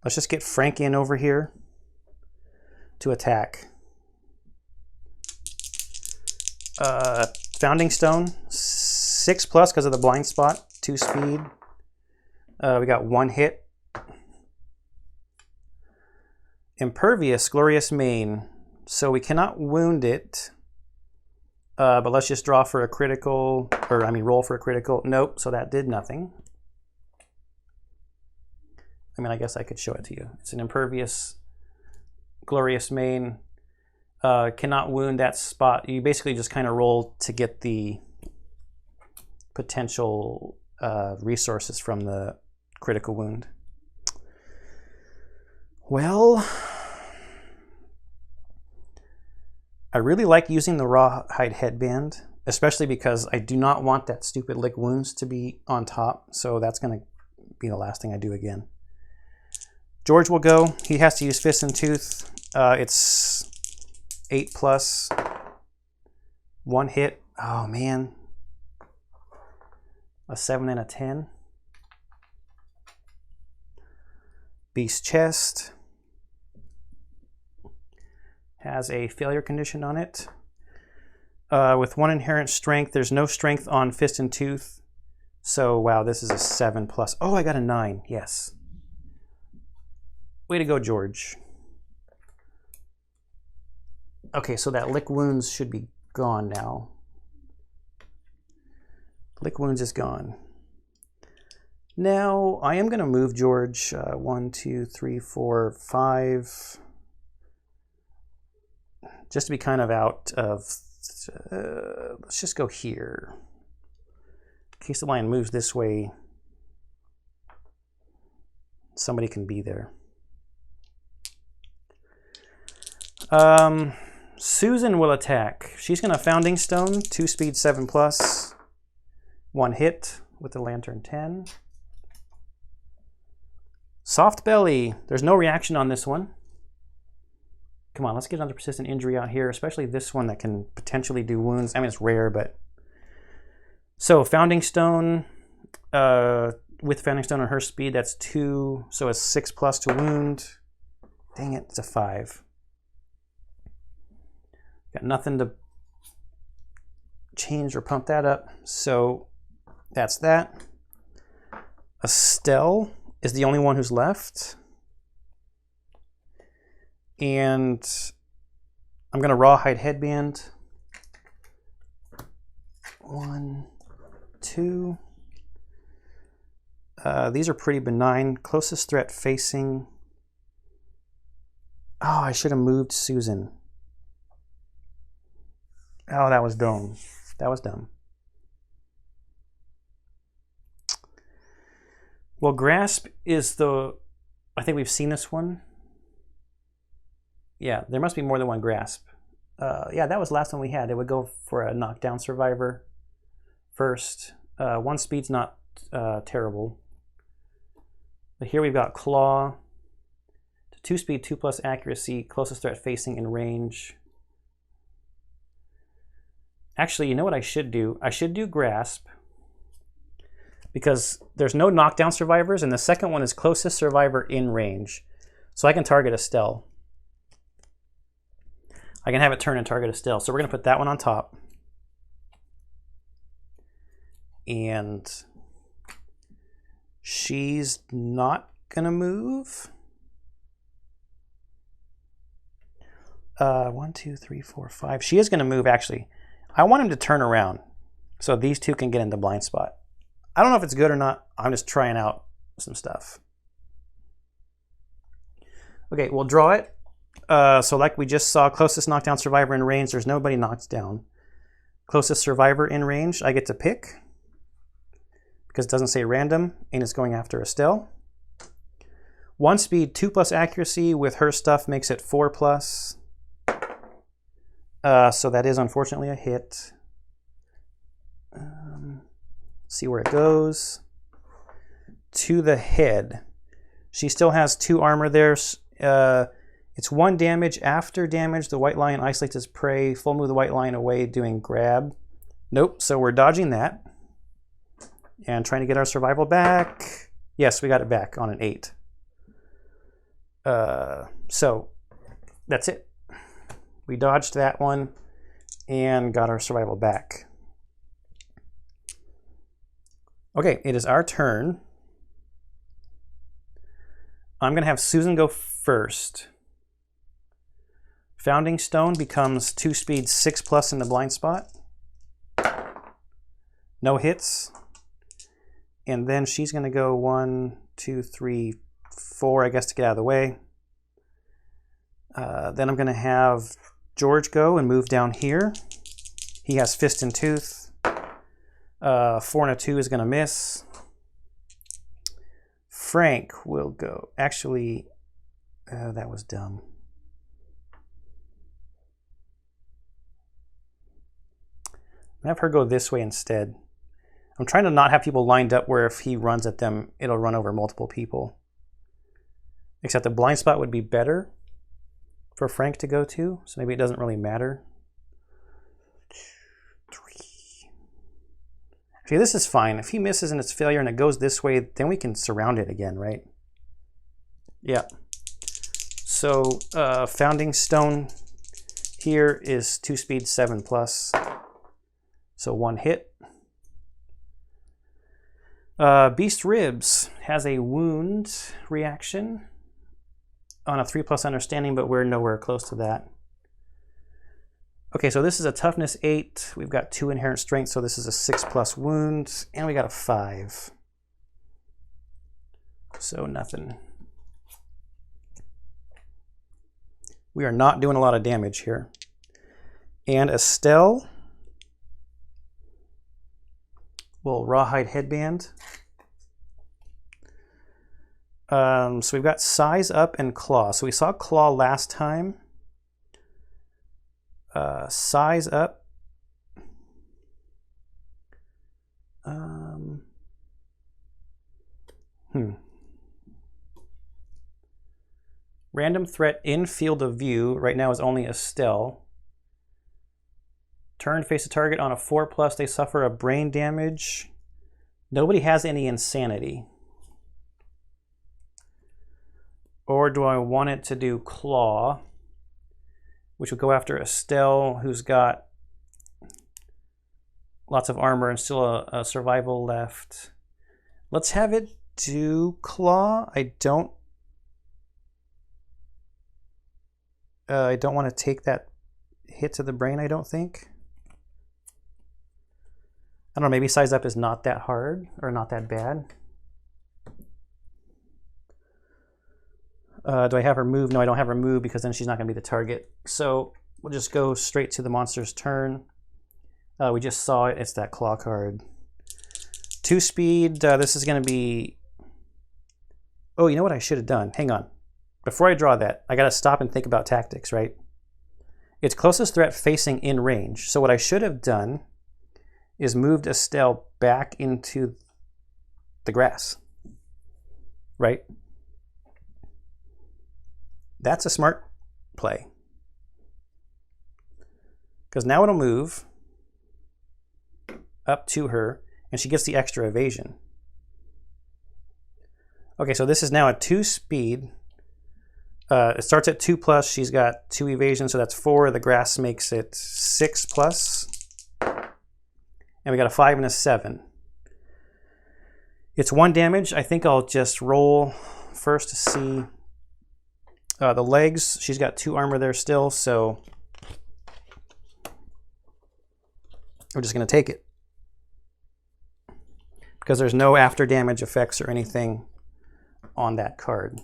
Let's just get Frank in over here to attack. Founding Stone, 6 plus because of the blind spot, 2 speed. We got 1 hit. Impervious, Glorious Mane. So we cannot wound it, but let's just draw for a critical, or I mean roll for a critical. Nope, so that did nothing. I mean, I guess I could show it to you. It's an Impervious, Glorious Mane. Cannot wound that spot. You basically just kind of roll to get the potential resources from the critical wound. Well, I really like using the Rawhide Headband, especially because I do not want that stupid Lick Wounds to be on top, so that's going to be the last thing I do again. George will go. He has to use Fist and Tooth. It's 8 plus. 1 hit. Oh, man. A 7 and a 10. Beast Chest has a failure condition on it. With 1 inherent strength, there's no strength on Fist and Tooth. So, wow, this is a 7+. Oh, I got a 9. Yes. Way to go, George. Okay, so that lick wounds should be gone now. Lick wounds is gone. Now, I am going to move George 1, 2, 3, 4, 5. Just to be kind of out of... let's just go here. In case the lion moves this way, somebody can be there. Susan will attack. She's going to Founding Stone, 2 speed, 7+. 1 hit with the Lantern 10. Soft Belly. There's no reaction on this one. Come on, let's get another persistent injury out here, especially this one that can potentially do wounds. I mean, it's rare, but... So, Founding Stone, with Founding Stone on her speed, that's 2, so it's 6+ to wound. Dang it, it's a 5. Got nothing to change or pump that up, so that's that. Estelle is the only one who's left. And I'm going to Rawhide Headband. 1, 2. These are pretty benign. Closest threat facing. Oh, I should have moved Susan. Oh, that was dumb. That was dumb. Well, Grasp is the... I think we've seen this one. Yeah, there must be more than one Grasp. Yeah, that was the last one we had. It would go for a knockdown survivor first. 1 speed's not terrible. But here we've got Claw. 2 speed, 2+ accuracy, closest threat facing in range. Actually, you know what I should do? I should do Grasp. Because there's no knockdown survivors, and the second one is closest survivor in range. So I can target Estelle. I can have it turn and target Estelle. So we're going to put that one on top. And she's not going to move. 1, 2, 3, 4, 5. She is going to move, actually. I want him to turn around so these two can get into blind spot. I don't know if it's good or not. I'm just trying out some stuff. Okay, we'll draw it. So like we just saw, closest knockdown survivor in range, there's nobody knocked down. Closest survivor in range, I get to pick. Because it doesn't say random, and it's going after Estelle. 1 speed, 2+ accuracy with her stuff makes it 4+. So that is unfortunately a hit. See where it goes. To the head. She still has 2 armor there. It's 1 damage. After damage, the white lion isolates its prey. Full move the white lion away, doing grab. Nope, so we're dodging that. And trying to get our survival back. Yes, we got it back on an 8. So that's it. We dodged that one and got our survival back. Okay, it is our turn. I'm going to have Susan go first. Founding Stone becomes 2 speed, 6+ in the blind spot. No hits. And then she's going to go 1, 2, 3, 4, I guess, to get out of the way. Then I'm going to have George go and move down here. He has Fist and Tooth. 4 and a 2 is going to miss. Frank will go. Actually, that was dumb. I'll have her go this way instead. I'm trying to not have people lined up where if he runs at them, it'll run over multiple people. Except the blind spot would be better for Frank to go to, so maybe it doesn't really matter. 2, 3. See, this is fine. If he misses and it's failure and it goes this way, then we can surround it again, right? Yeah. So Founding Stone here is 2 speed, 7+. So 1 hit. Beast Ribs has a wound reaction on a 3+ understanding, but we're nowhere close to that. Okay, so this is a toughness 8. We've got 2 inherent strength, so this is a 6+ wound, and we got a 5. So nothing. We are not doing a lot of damage here. And Estelle will rawhide headband. So we've got size up and claw. So we saw claw last time. Size up. Random threat in field of view right now is only Estelle. Turn face a target on a 4+, they suffer a brain damage. Nobody has any insanity. Or do I want it to do claw, which would go after Estelle, who's got lots of armor and still a survival left. Let's have it do claw. I don't want to take that hit to the brain, I don't think. I don't know, maybe size up is not that hard or not that bad. Do I have her move? No, I don't have her move because then she's not going to be the target. So we'll just go straight to the monster's turn. We just saw it. It's that claw card. 2 speed. This is going to be... Oh, you know what I should have done? Hang on. Before I draw that, I got to stop and think about tactics, right? It's closest threat facing in range. So what I should have done is moved Estelle back into the grass, right? That's a smart play. Because now it'll move up to her, and she gets the extra evasion. Okay, so this is now a 2 speed. It starts at 2+. She's got 2 evasion, so that's 4. The grass makes it 6+. And we got a 5 and a 7. It's 1 damage. I think I'll just roll first to see the legs. She's got 2 armor there still, so we're just going to take it. Because there's no after damage effects or anything on that card.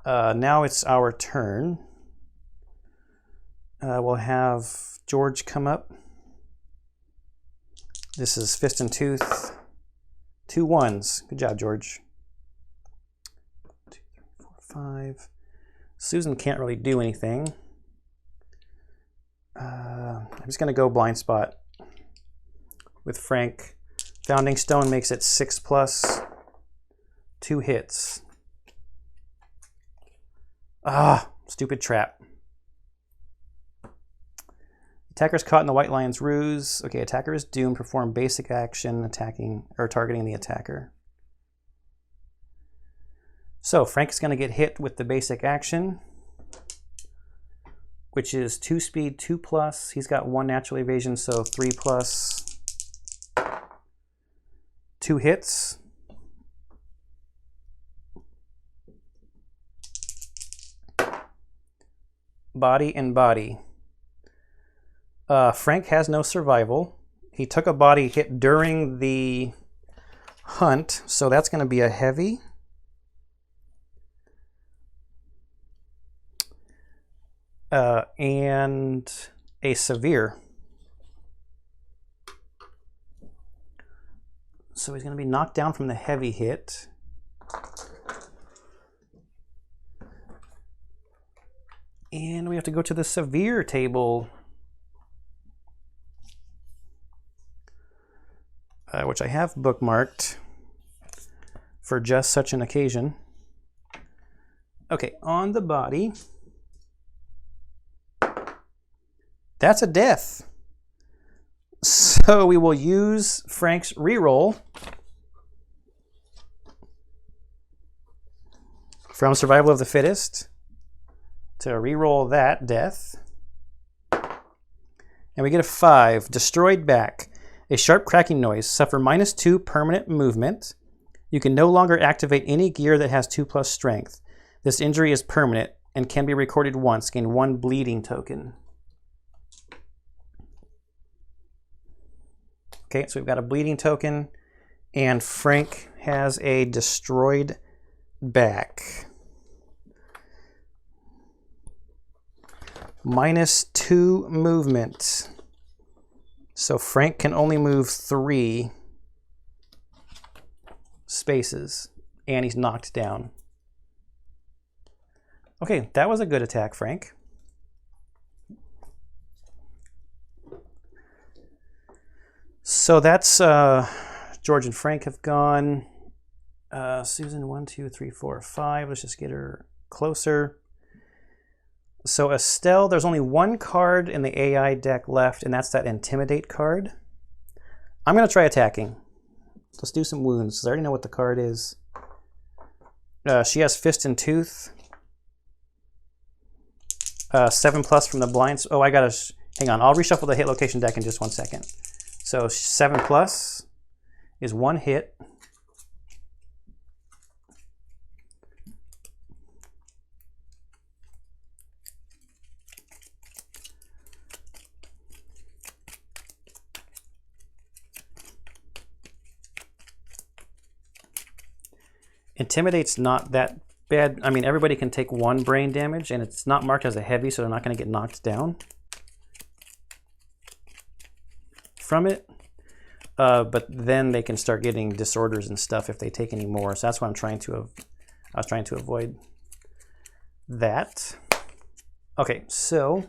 Now it's our turn. We'll have George come up. This is Fist and Tooth. 2 1s. Good job, George. 2, 3, 4, 5. Susan can't really do anything. I'm just going to go blind spot with Frank. Founding Stone makes it 6+. 2 hits. Ah, stupid trap. Attacker's caught in the White Lion's ruse. Okay, attacker is doomed. Perform basic action attacking or targeting the attacker. So Frank's going to get hit with the basic action, which is 2 speed, 2+. He's got 1 natural evasion, so 3+. 2 hits. Body and body. Frank has no survival. He took a body hit during the hunt, so that's going to be a heavy. And a severe. So he's going to be knocked down from the heavy hit. And we have to go to the severe table, which I have bookmarked for just such an occasion. Okay, on the body, that's a death. So we will use Frank's reroll from Survival of the Fittest to reroll that death. And we get a 5. Destroyed back. A sharp cracking noise. Suffer -2 permanent movement. You can no longer activate any gear that has 2+ strength. This injury is permanent and can be recorded once. Gain 1 bleeding token. Okay, so we've got a bleeding token. And Frank has a destroyed back. -2 movement. So Frank can only move 3 spaces, and he's knocked down. Okay, that was a good attack, Frank. So that's George and Frank have gone. Susan, 1, 2, 3, 4, 5. Let's just get her closer. So Estelle, there's only 1 card in the AI deck left, and that's that Intimidate card. I'm going to try attacking. Let's do some wounds. I already know what the card is. She has Fist and Tooth. 7+ from the blinds. Oh, I got to... Hang on. I'll reshuffle the hit location deck in just 1 second. So 7+ is 1 hit. Intimidate's not that bad. I mean, everybody can take 1 brain damage, and it's not marked as a heavy, so they're not going to get knocked down from it. But then they can start getting disorders and stuff if they take any more. So that's what I was trying to avoid that. Okay, so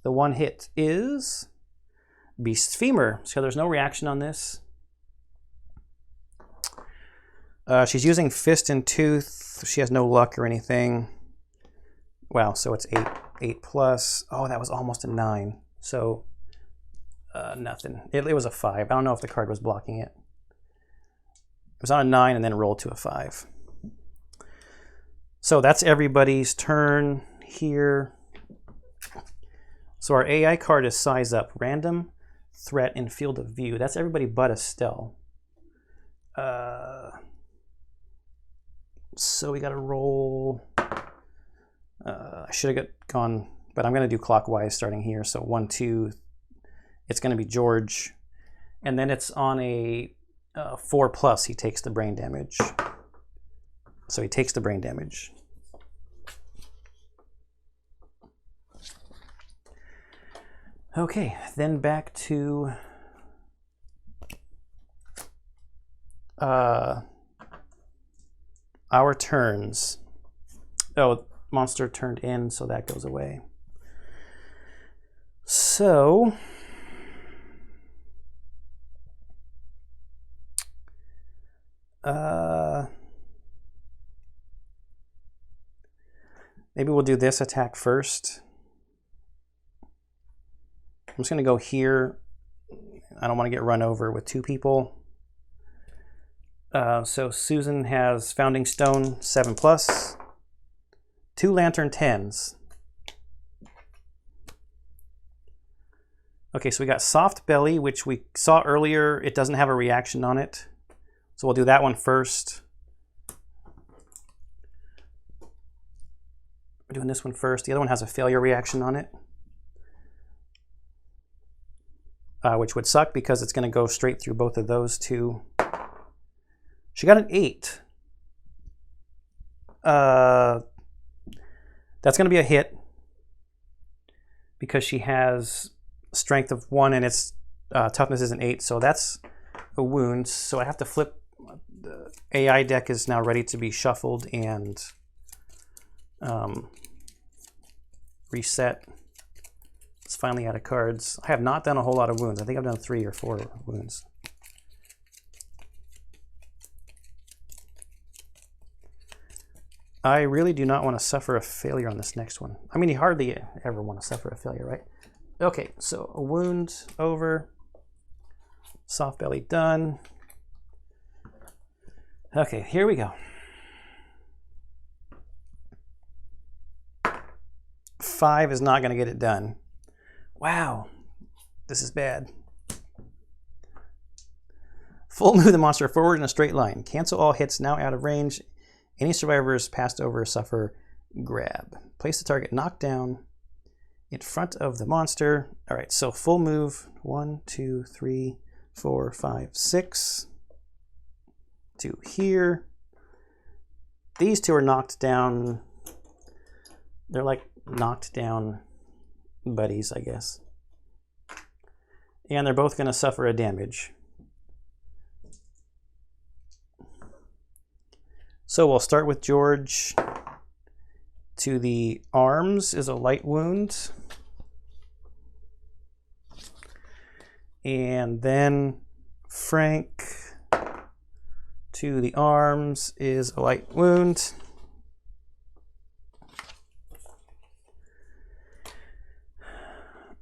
the 1 hit is Beast's Femur. So there's no reaction on this. She's using Fist and Tooth. She has no luck or anything. Wow, so it's 8+. Oh, that was almost a 9. So nothing. It was a 5. I don't know if the card was blocking it. It was on a 9 and then rolled to a 5. So that's everybody's turn here. So our AI card is Size Up. Random, Threat, and Field of View. That's everybody but Estelle. So we got to roll. I should have gone, but I'm going to do clockwise starting here. So 1, 2. It's going to be George, and then it's on a 4+. He takes the brain damage. So he takes the brain damage. Okay, then back to our turns. Oh, monster turned in, so that goes away. So maybe we'll do this attack first. I'm just going to go here. I don't want to get run over with 2 people. So Susan has Founding Stone, 7+. 2 Lantern 10s. Okay, so we got Soft Belly, which we saw earlier. It doesn't have a reaction on it. So we'll do that one first. We're doing this one first. The other one has a failure reaction on it. Which would suck because it's going to go straight through both of those 2. She got an 8. That's going to be a hit because she has strength of 1 and its toughness is an 8. So that's a wound. So I have to flip. The AI deck is now ready to be shuffled and reset. It's finally out of cards. I have not done a whole lot of wounds. I think I've done 3 or 4 wounds. I really do not want to suffer a failure on this next one. I mean, you hardly ever want to suffer a failure, right? Okay, so a wound over. Soft belly done. Okay, here we go. 5 is not going to get it done. Wow. This is bad. Full move the monster forward in a straight line. Cancel all hits now out of range. Any survivors passed over suffer grab. Place the target knockdown in front of the monster. All right, so full move. 1, 2, 3, 4, 5, 6. To here. These two are knocked down. They're like knocked down buddies, I guess. And they're both going to suffer a damage. So we'll start with George. To the arms is a light wound. And then Frank to the arms is a light wound.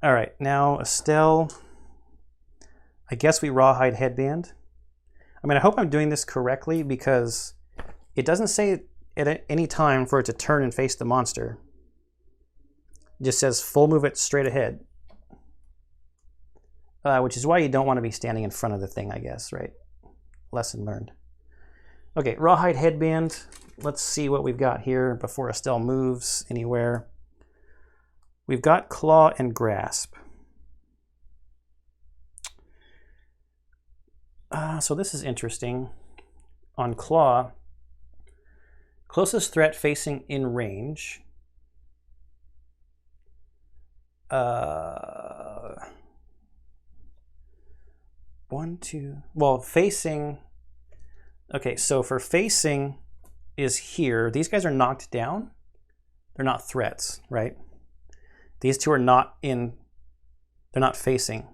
All right, now Estelle. I guess we rawhide headband. I mean, I hope I'm doing this correctly because it doesn't say at any time for it to turn and face the monster. It just says full move it straight ahead. Which is why you don't want to be standing in front of the thing, I guess, right? Lesson learned. Okay, rawhide headband. Let's see what we've got here before Estelle moves anywhere. We've got claw and grasp. So this is interesting. On claw, closest threat facing in range. Well, facing. Okay, so for facing is here. These guys are knocked down. They're not threats, right? These two are not in. They're not facing.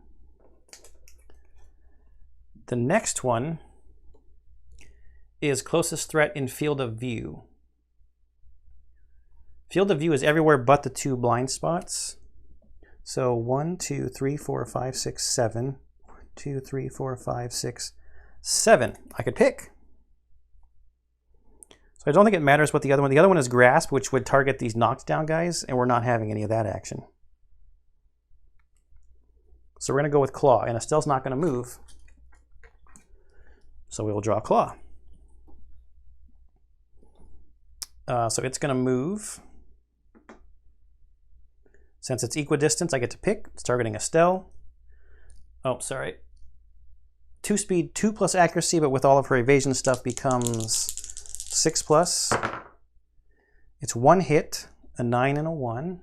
The next one is closest threat in field of view. Field of view is everywhere but the two blind spots. So 1, 2, 3, 4, 5, 6, 7. 1, 2, 3, 4, 5, 6, 7. I could pick. So I don't think it matters what the other one. The other one is grasp, which would target these knocked down guys, and we're not having any of that action. So we're going to go with claw, and Estelle's not going to move. So we will draw claw. So it's going to move. Since it's equidistant, I get to pick. It's targeting Estelle. Oh, sorry. 2 speed, 2 plus accuracy, but with all of her evasion stuff becomes 6 plus. It's 1 hit, a 9 and a 1.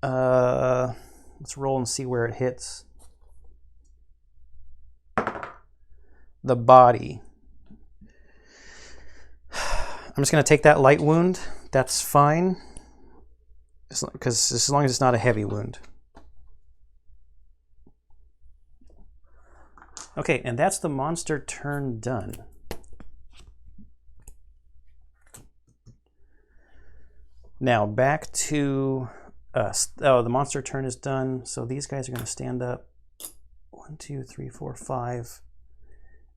Let's roll and see where it hits. The body. I'm just going to take that light wound. That's fine. Because as long as it's not a heavy wound. Okay, and that's the monster turn done. Now back to us. Oh, the monster turn is done. So these guys are going to stand up. 1, 2, 3, 4, 5.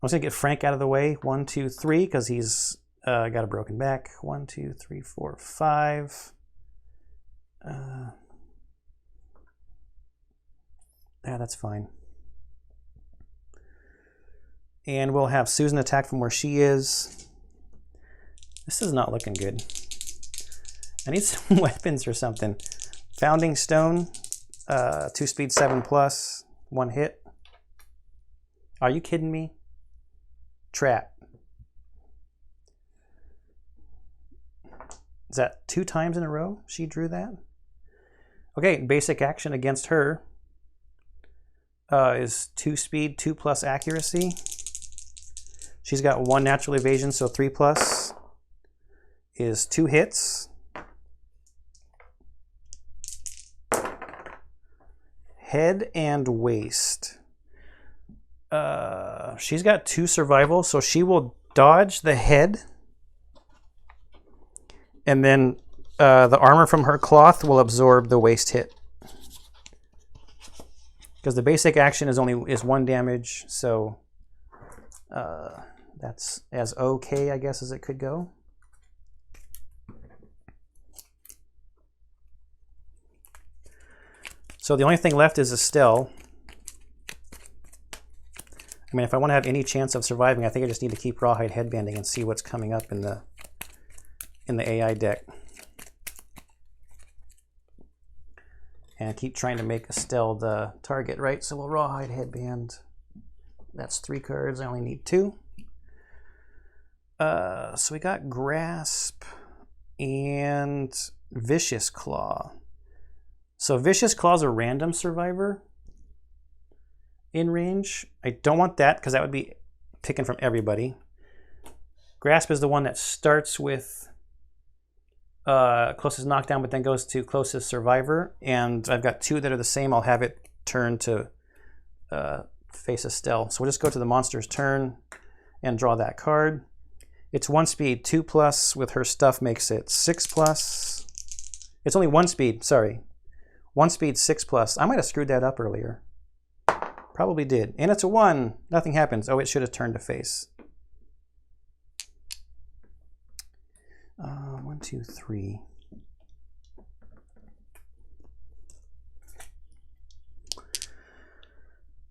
I'm just going to get Frank out of the way. 1, 2, 3, because he's got a broken back. 1, 2, 3, 4, 5. Yeah, that's fine. And we'll have Susan attack from where she is. This is not looking good. I need some weapons or something. Founding Stone, 2 speed, 7 plus, 1 hit. Are you kidding me? Trap. Is that 2 times in a row she drew that? Okay, basic action against her is 2 speed, 2 plus accuracy. She's got 1 natural evasion, so 3 plus is 2 hits. Head and waist. She's got 2 survival, so she will dodge the head. And then the armor from her cloth will absorb the waist hit. Because the basic action is 1 damage, so that's as okay, I guess, as it could go. So the only thing left is Estelle. I mean, if I want to have any chance of surviving, I think I just need to keep Rawhide Headbanding and see what's coming up in the AI deck. And keep trying to make Estelle the target, right? So we'll Rawhide Headband. That's 3 cards. I only need 2. So we got Grasp and Vicious Claw. So Vicious Claw is a random survivor in range. I don't want that because that would be taken from everybody. Grasp is the one that starts with closest knockdown, but then goes to closest survivor. And I've got 2 that are the same. I'll have it turn to face Estelle. So we'll just go to the monster's turn and draw that card. It's 1 speed, 2+ with her stuff makes it 6+. It's only 1 speed, sorry. 1 speed, 6+. I might have screwed that up earlier. Probably did. And it's a 1. Nothing happens. Oh, it should have turned to face. 1, 2, 3.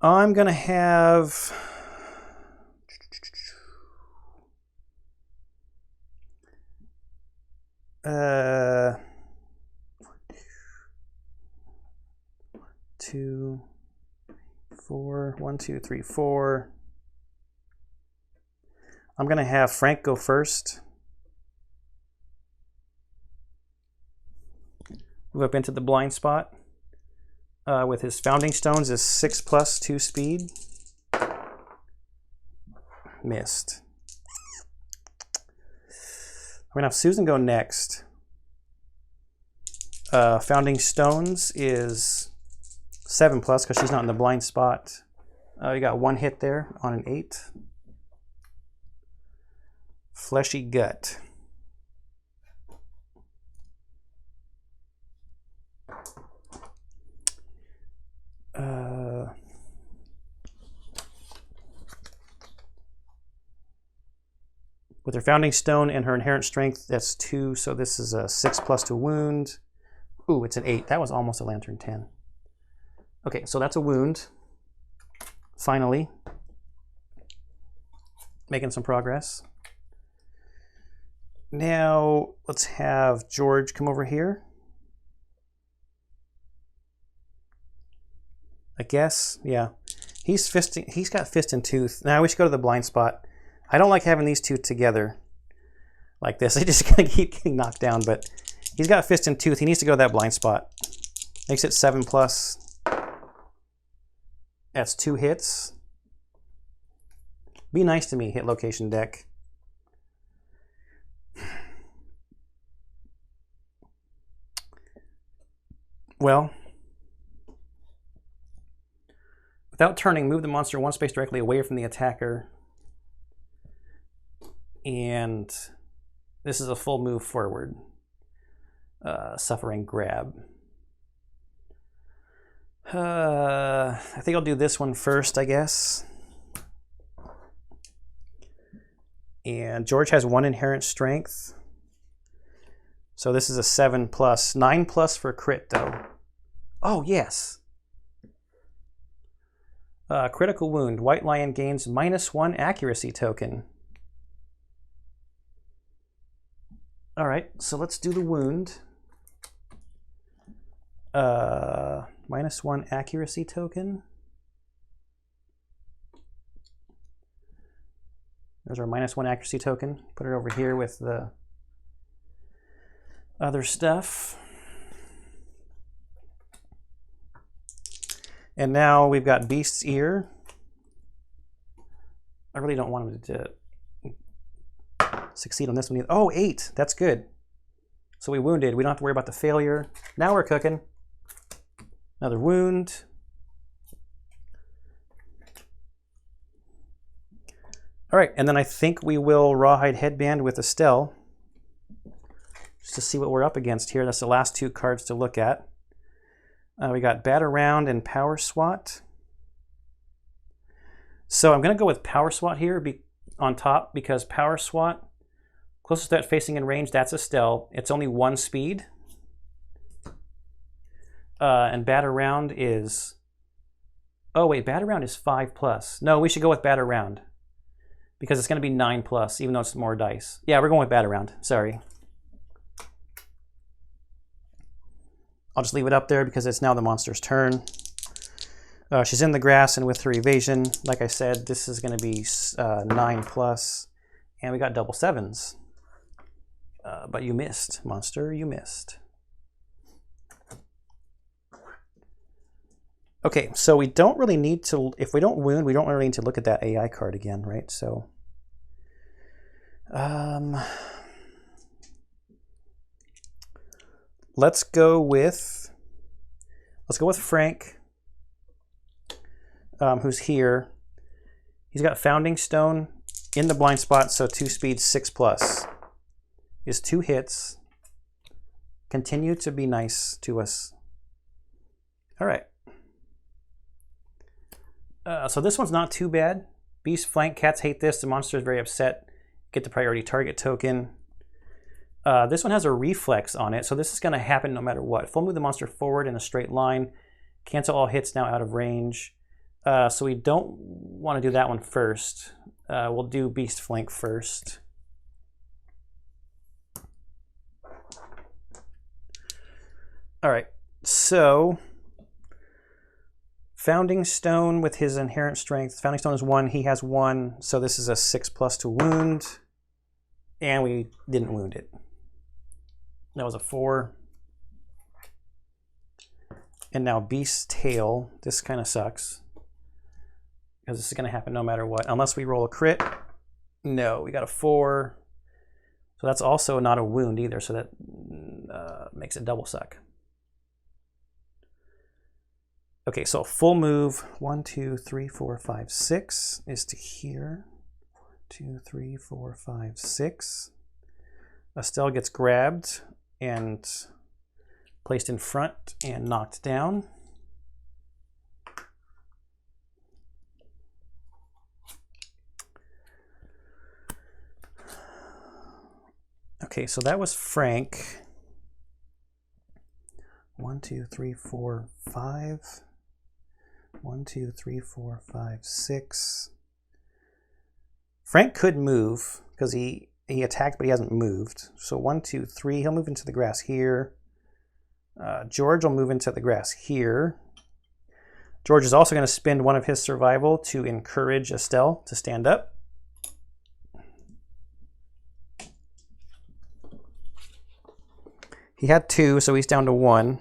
I'm going to have... two, 4, 1, 2, 3, 4. I'm going to have Frank go first. Move up into the blind spot. With his Founding Stones is 6+ 2 speed. Missed. I'm going to have Susan go next. Founding Stones is 7+ because she's not in the blind spot. You got 1 hit there on an 8. Fleshy Gut. With her Founding Stone and her Inherent Strength, that's 2, so this is a 6+ to wound. Ooh, it's an 8. That was almost a Lantern 10. Okay, so that's a wound. Finally. Making some progress. Now, let's have George come over here. I guess, yeah. He's got Fist and Tooth. Now, we should go to the blind spot. I don't like having these 2 together like this. They just gonna keep getting knocked down, but he's got Fist and Tooth. He needs to go to that blind spot. Makes it 7+. That's 2 hits. Be nice to me, hit location deck. Well, without turning, move the monster 1 space directly away from the attacker. And this is a full move forward. Suffering Grab. I think I'll do this one first, I guess. And George has 1 Inherent Strength. So this is a 7+. 9+ for crit, though. Oh, yes. Critical Wound. White Lion gains -1 accuracy token. All right, so let's do the wound. -1 accuracy token. There's our -1 accuracy token. Put it over here with the other stuff. And now we've got Beast's Ear. I really don't want him to succeed on this one either. Oh, 8. That's good. So we wounded. We don't have to worry about the failure. Now we're cooking. Another wound. All right, and then I think we will Rawhide Headband with Estelle just to see what we're up against here. That's the last 2 cards to look at. We got Bat Around and Power Swat. So I'm going to go with Power Swat here on top because Power Swat, closest threat facing in range, that's Estelle. It's only 1 speed. And bat around is... Oh, wait, bat around is 5+. No, we should go with bat around because it's going to be 9+, even though it's more dice. Yeah, we're going with bat around. Sorry. I'll just leave it up there because it's now the monster's turn. She's in the grass, and with her evasion, like I said, this is going to be 9+, and we got double 7s. But you missed, monster, you missed. Okay, so we don't really need to, if we don't wound, we don't really need to look at that AI card again, right? So, let's go with Frank, who's here. He's got Founding Stone in the blind spot, so 2 speed, 6+. Is 2 hits. Continue to be nice to us. All right. So this one's not too bad. Beast flank, cats hate this. The monster is very upset. Get the priority target token. This one has a reflex on it, so this is going to happen no matter what. Full move the monster forward in a straight line. Cancel all hits now out of range. So we don't want to do that one first. We'll do beast flank first. All right, so Founding Stone with his inherent strength. Founding Stone is 1, he has 1, so this is a 6+ to wound, and we didn't wound it. That was a 4. And now Beast's Tail. This kind of sucks, because this is going to happen no matter what, unless we roll a crit. No, we got a 4. So that's also not a wound either, so that makes it double suck. Okay, so full move, 1, 2, 3, 4, 5, 6 is to here. 1, 2, 3, 4, 5, 6. Estelle gets grabbed and placed in front and knocked down. Okay, so that was Frank. 1, 2, 3, 4, 5. 1, 2, 3, 4, 5, 6. Frank could move because he attacked, but he hasn't moved. So 1, 2, 3. He'll move into the grass here. George will move into the grass here. George is also going to spend one of his survival to encourage Estelle to stand up. He had 2, so he's down to 1.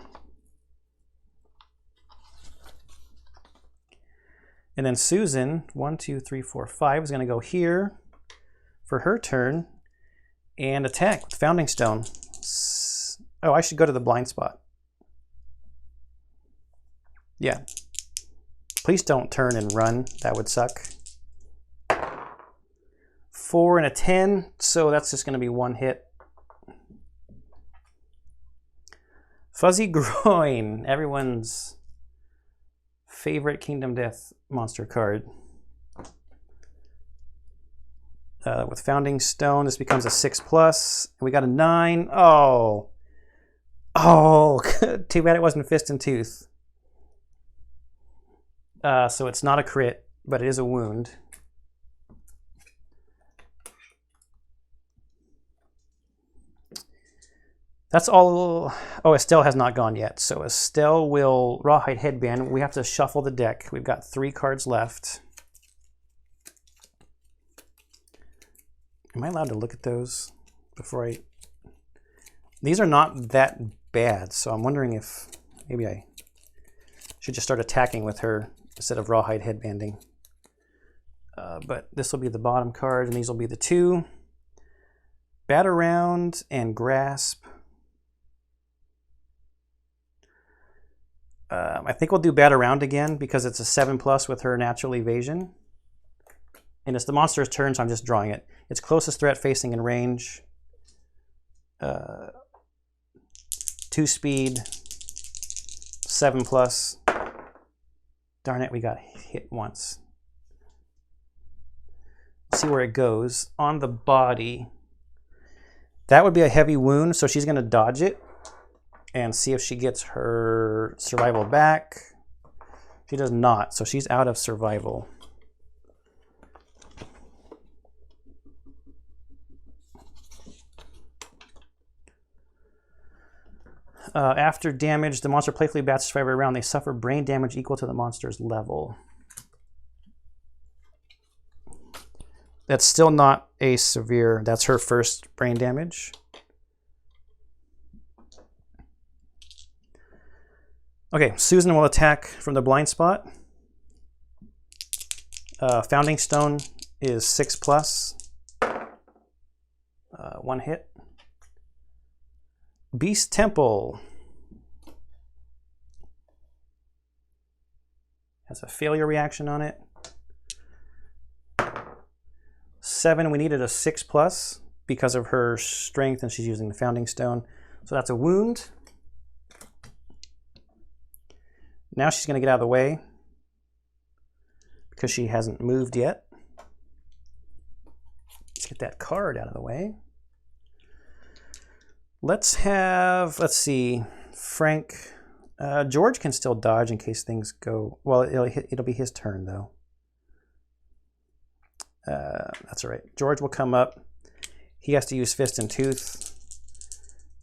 And then Susan, 1, 2, 3, 4, 5, is going to go here for her turn and attack with Founding Stone. Oh, I should go to the blind spot. Yeah. Please don't turn and run. That would suck. 4 and a 10, so that's just going to be 1 hit. Fuzzy Groin, everyone's favorite Kingdom Death monster card. With Founding Stone, this becomes a 6+. We got a 9. Oh, too bad it wasn't Fist and Tooth. So it's not a crit, but it is a wound. That's all. Oh, Estelle has not gone yet. So Estelle will Rawhide Headband. We have to shuffle the deck. We've got 3 cards left. Am I allowed to look at those before I... These are not that bad, so I'm wondering if maybe I should just start attacking with her instead of Rawhide Headbanding. But this will be the bottom card, and these will be the 2. Bat Around and Grasp. I think we'll do Bat Around again because it's a 7+ with her natural evasion. And it's the monster's turn, so I'm just drawing it. Its closest threat facing in range. 2 speed. 7+. Darn it, we got hit once. See where it goes. On the body. That would be a heavy wound, so she's going to dodge it. and see if she gets her survival back. She does not, so she's out of survival. After damage, the monster playfully bats the survivor around. They suffer brain damage equal to the monster's level. That's still not a severe. That's her first brain damage. Okay, Susan will attack from the blind spot. Founding Stone is 6+. 1 hit. Beast Temple has a failure reaction on it. 7, we needed a 6+ because of her strength, and she's using the Founding Stone. So that's a wound. Now she's going to get out of the way because she hasn't moved yet. Let's get that card out of the way. Let's see, Frank. George can still dodge in case things go, well, it'll be his turn though. That's all right. George will come up. He has to use Fist and Tooth.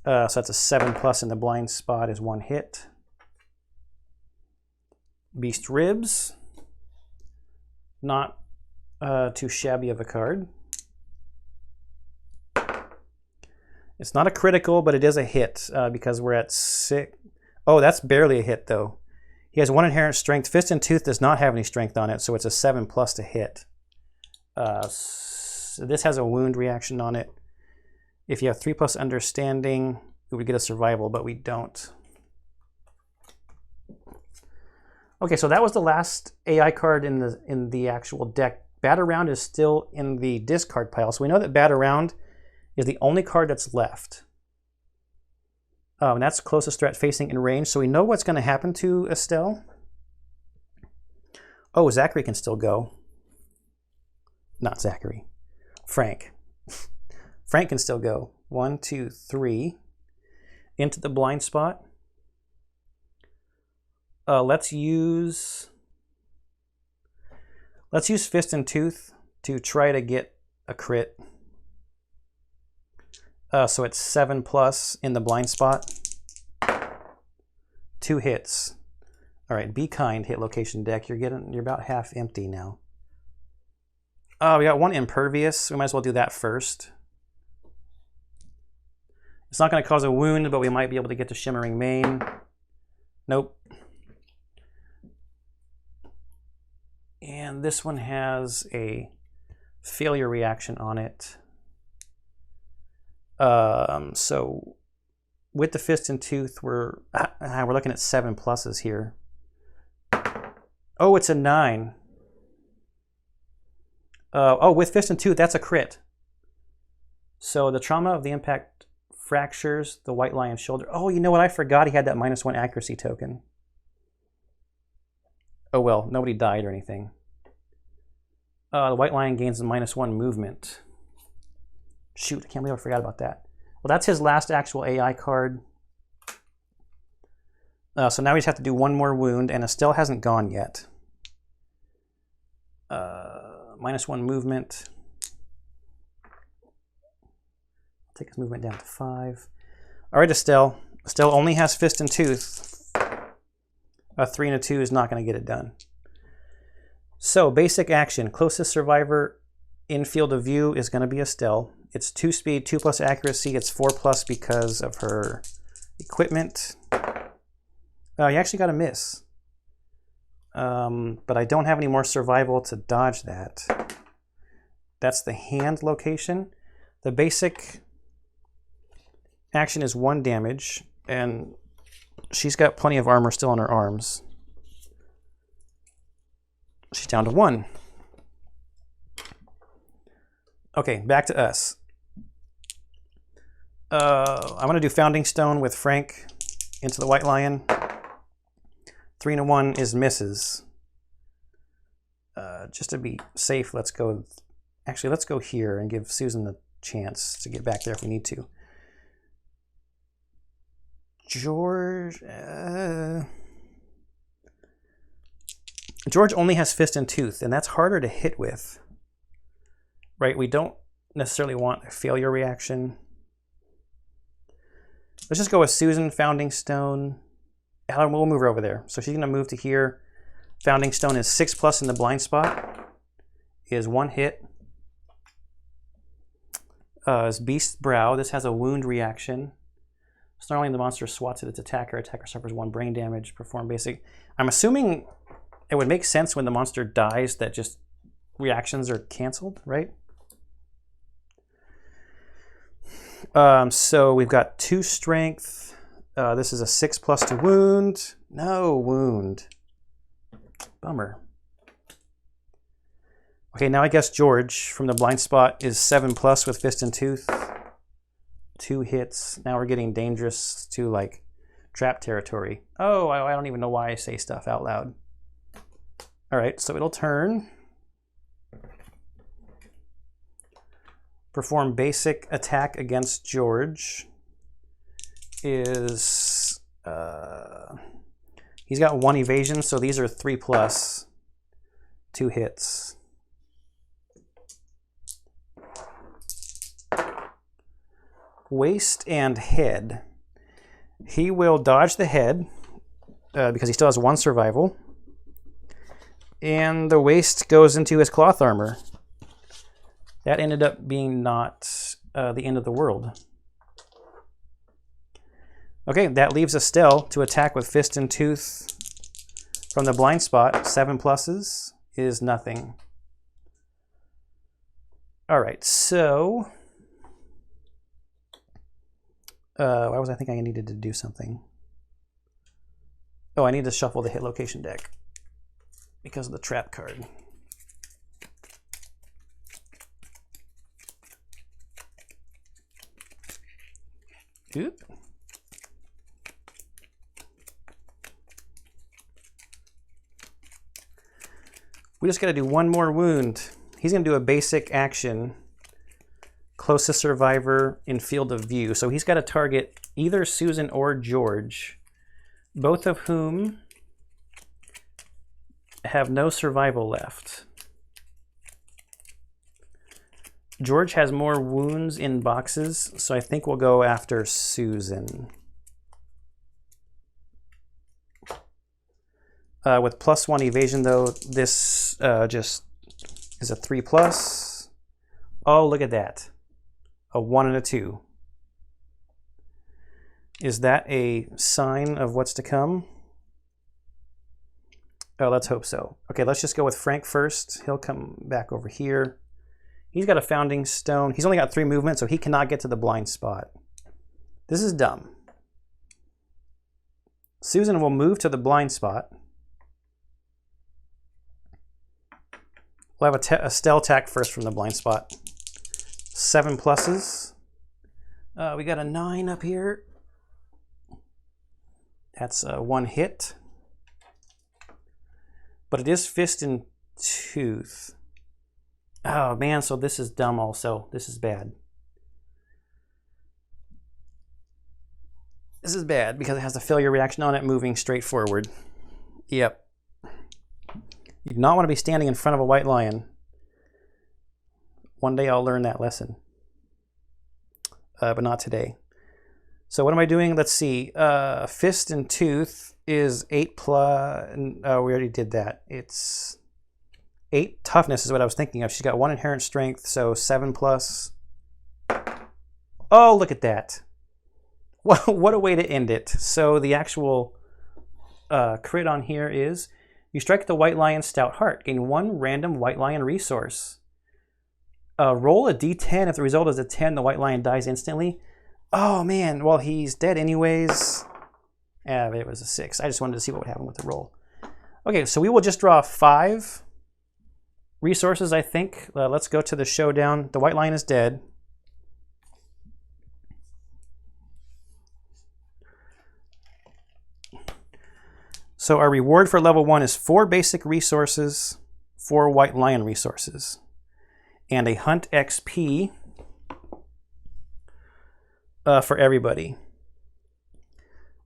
So that's a 7+, and the blind spot is 1 hit. Beast Ribs. Not too shabby of a card. It's not a critical, but it is a hit because we're at 6. Oh, that's barely a hit though. He has 1 inherent strength. Fist and Tooth does not have any strength on it, so it's a 7+ to hit. So this has a wound reaction on it. If you have 3+ understanding, we would get a survival, but we don't. Okay, so that was the last AI card in the actual deck. Bat Around is still in the discard pile, so we know that Bat Around is the only card that's left. And that's closest threat facing in range, so we know what's going to happen to Estelle. Oh, Zachary can still go. Not Zachary. Frank. Frank can still go. 1, 2, 3. Into the blind spot. Let's use Fist and Tooth to try to get a crit. So it's 7+ in the blind spot. 2 hits. All right, Be Kind, hit location deck. You're about half empty now. We got 1 Impervious. We might as well do that first. It's not going to cause a wound, but we might be able to get to Shimmering Mane. Nope. And this one has a failure reaction on it. So with the Fist and Tooth, we're looking at 7+ here. Oh, it's a 9. Oh, with Fist and Tooth, that's a crit. So the trauma of the impact fractures the White Lion's shoulder. Oh, you know what? I forgot he had that -1 accuracy token. Oh well, nobody died or anything. The White Lion gains a -1 movement. Shoot, I can't believe I forgot about that. Well, that's his last actual AI card. So now we just have to do 1 more wound, and Estelle hasn't gone yet. -1 movement. Take his movement down to 5. All right, Estelle. Estelle only has Fist and Tooth. A 3 and a 2 is not going to get it done. So basic action. Closest survivor in field of view is going to be Estelle. It's 2 speed, 2+ accuracy. It's 4+ because of her equipment. You actually got a miss. But I don't have any more survival to dodge that. That's the hand location. The basic action is 1 damage, and she's got plenty of armor still on her arms. She's down to 1. Okay, back to us. I'm going to do Founding Stone with Frank into the White Lion. 3 and a 1 is misses. Just to be safe, let's go. Actually, let's go here and give Susan the chance to get back there if we need to. George... George only has Fist and Tooth, and that's harder to hit with. Right? We don't necessarily want a failure reaction. Let's just go with Susan, Founding Stone. We'll move her over there. So she's going to move to here. Founding Stone is 6+ in the blind spot. Is 1 hit. Is Beast's Brow. This has a wound reaction. Snarling, the monster swats at its attacker. Attacker suffers 1 brain damage. Perform basic. I'm assuming it would make sense when the monster dies that just reactions are canceled, right? So we've got 2 strength. This is a 6+ to wound. No wound. Bummer. Okay, now I guess George from the blind spot is 7+ with Fist and Tooth. 2 hits. Now we're getting dangerous to like trap territory. Oh, I don't even know why I say stuff out loud. All right, so it'll turn. Perform basic attack against George. Is he's got 1 evasion, so these are 3+. 2 hits. Waist and head. He will dodge the head because he still has 1 survival. And the waist goes into his cloth armor. That ended up being not the end of the world. Okay, that leaves Estelle to attack with Fist and Tooth from the blind spot. 7+ is nothing. All right, so... why was I thinking I needed to do something? Oh, I need to shuffle the hit location deck because of the trap card. Oop. We just got to do 1 more wound. He's going to do a basic action. Closest survivor in field of view. So he's got to target either Susan or George, both of whom have no survival left. George has more wounds in boxes, so I think we'll go after Susan. With +1 evasion, though, this just is a 3+. Oh, look at that. A 1 and a 2. Is that a sign of what's to come? Oh, let's hope so. Okay, let's just go with Frank first. He'll come back over here. He's got a Founding Stone. He's only got 3 movement, so he cannot get to the blind spot. This is dumb. Susan will move to the blind spot. We'll have a Estelle attack first from the blind spot. 7+. We got a 9 up here. That's 1 hit. But it is Fist and Tooth. Oh man, so this is dumb also. This is bad. This is bad because it has a failure reaction on it moving straight forward. Yep. You do not want to be standing in front of a white lion. One day I'll learn that lesson. But not today. So what am I doing? Let's see. Fist and Tooth is 8+. Oh, we already did that. It's 8 toughness is what I was thinking of. She's got 1 inherent strength, so 7+. Oh, look at that. What a way to end it. So the actual crit on here is you strike the White Lion Stout Heart. Gain 1 random White Lion resource. Roll a d10. If the result is a 10, the White Lion dies instantly. Oh man, well he's dead anyways. Yeah, it was a 6. I just wanted to see what would happen with the roll. Okay, so we will just draw 5 resources, I think. Let's go to the showdown. The White Lion is dead. So our reward for level 1 is 4 basic resources, 4 White Lion resources, and a Hunt XP for everybody.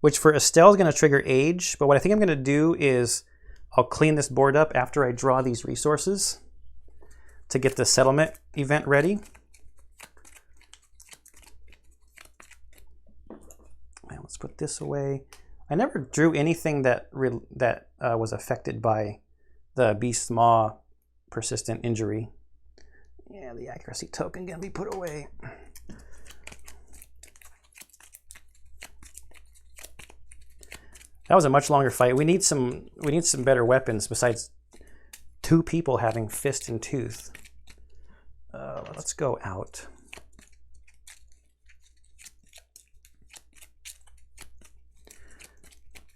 which for Estelle is going to trigger age. But what I think I'm going to do is I'll clean this board up after I draw these resources to get the settlement event ready. And let's put this away. I never drew anything that was affected by the Beast's Maw persistent injury. Yeah, the accuracy token gonna be put away. That was a much longer fight. We need some better weapons besides 2 people having fist and tooth. Let's go out.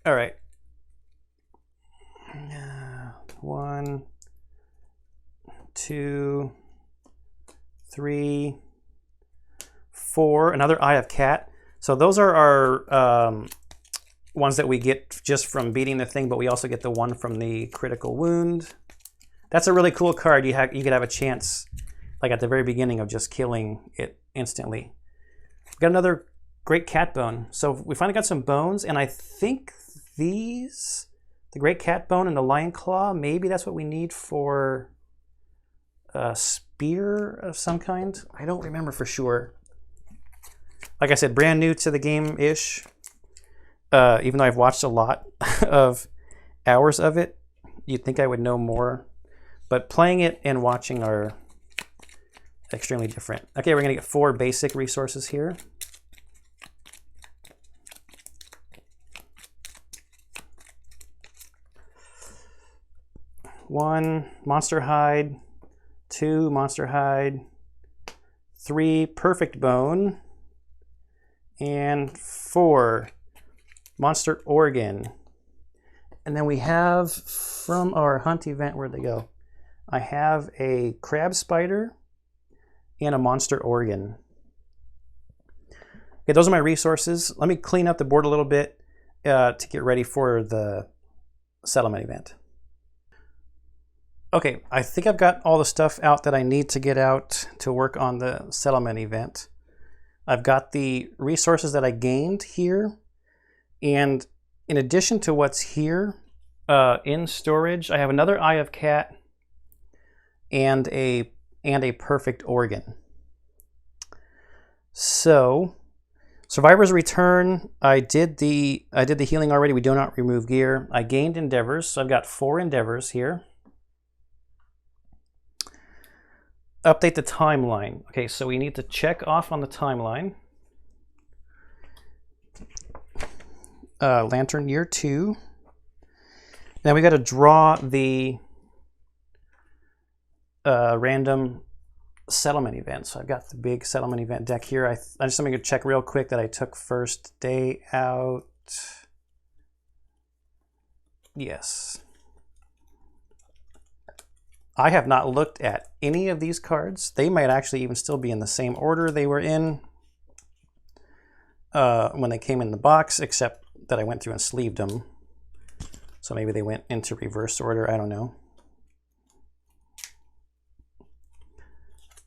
All right. 1, 2, 3, 4. Another Eye of Cat. So those are our ones that we get just from beating the thing, but we also get the one from the critical wound. That's a really cool card. You could have a chance, like at the very beginning, of just killing it instantly. We've got another great cat bone. So we finally got some bones, and I think these, the great cat bone and the lion claw, maybe that's what we need for a spear of some kind. I don't remember for sure. Like I said, brand new to the game-ish. Even though I've watched a lot of hours of it, you'd think I would know more. But playing it and watching are extremely different. Okay, we're going to get 4 basic resources here. One, monster hide. 2, monster hide. 3, perfect bone. And 4, monster organ. And then we have from our hunt event, where'd they go? I have a crab spider and a monster organ. Okay, those are my resources. Let me clean up the board a little bit to get ready for the settlement event. Okay, I think I've got all the stuff out that I need to get out to work on the settlement event. I've got the resources that I gained here. And in addition to what's here in storage, I have another Eye of Cat and a perfect organ. So, Survivor's Return, I did the healing already. We do not remove gear. I gained endeavors, so I've got 4 endeavors here. Update the timeline. Okay, so we need to check off on the timeline. Lantern year 2. Now we got to draw the random settlement event. So I've got the big settlement event deck here. I just want to check real quick that I took first day out. Yes. I have not looked at any of these cards. They might actually even still be in the same order they were in when they came in the box, except that I went through and sleeved them. So maybe they went into reverse order. I don't know.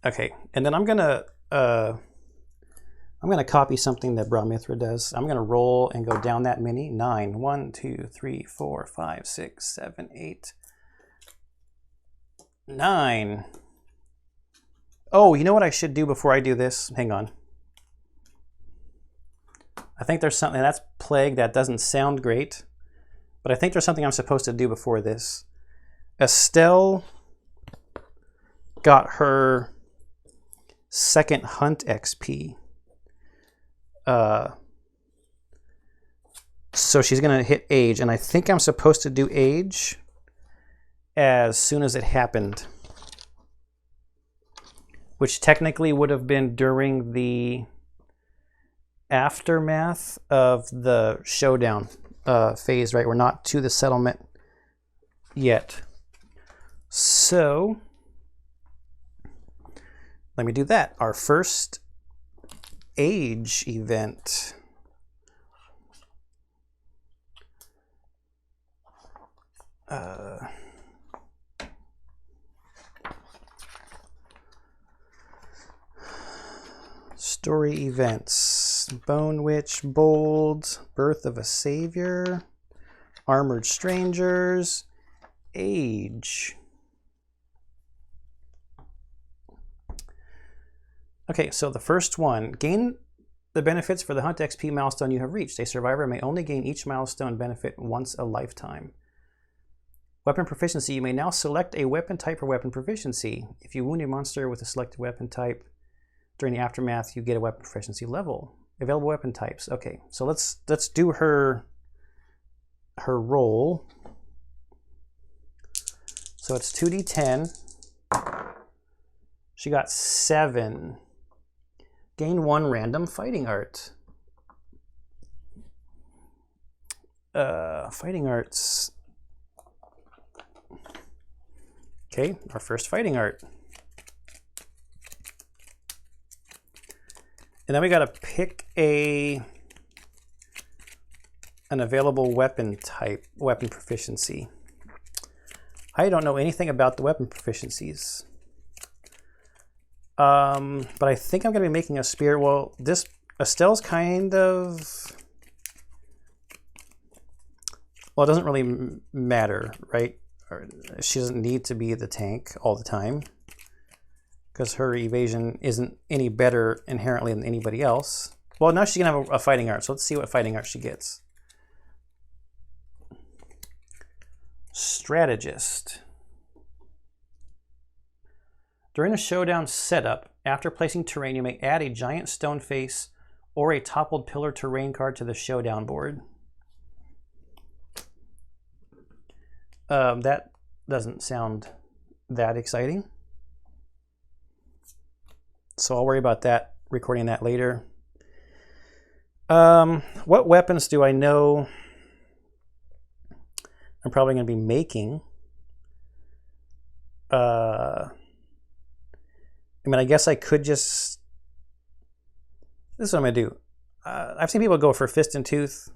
Okay, and then I'm gonna copy something that Brahmithra does. I'm gonna roll and go down that many. 9. 1, 2, 3, 4, 5, 6, 7, 8, 9. Oh, you know what I should do before I do this? Hang on. I think there's something, that's Plague. That doesn't sound great, but I think there's something I'm supposed to do before this. Estelle got her second hunt XP. So she's going to hit age, and I think I'm supposed to do age as soon as it happened, which technically would have been during the aftermath of the showdown phase, right? We're not to the settlement yet. So let me do that. Our first age event. Story events. Bone Witch, Bold, Birth of a Savior, Armored Strangers, Age. Okay, so the first one, gain the benefits for the Hunt XP milestone you have reached. A survivor may only gain each milestone benefit once a lifetime. Weapon proficiency, you may now select a weapon type for weapon proficiency. If you wound a monster with a selected weapon type, during the aftermath, you get a weapon proficiency level. Available weapon types. Okay, so let's do her roll. So it's 2d10. She got 7. Gain 1 random fighting art. Fighting arts. Okay, our first fighting art. And then we got to pick an available weapon type, weapon proficiency. I don't know anything about the weapon proficiencies. But I think I'm going to be making a spear. Well, Estelle's kind of... Well, it doesn't really matter, right? She doesn't need to be the tank all the time, because her evasion isn't any better inherently than anybody else. Well, now she's going to have a fighting art, so let's see what fighting art she gets. Strategist. During a showdown setup, after placing terrain, you may add a giant stone face or a toppled pillar terrain card to the showdown board. That doesn't sound that exciting. So I'll worry about that, recording that later. What weapons do I know I'm probably going to be making? I mean, I guess I could just... This is what I'm going to do. I've seen people go for Fist and Tooth.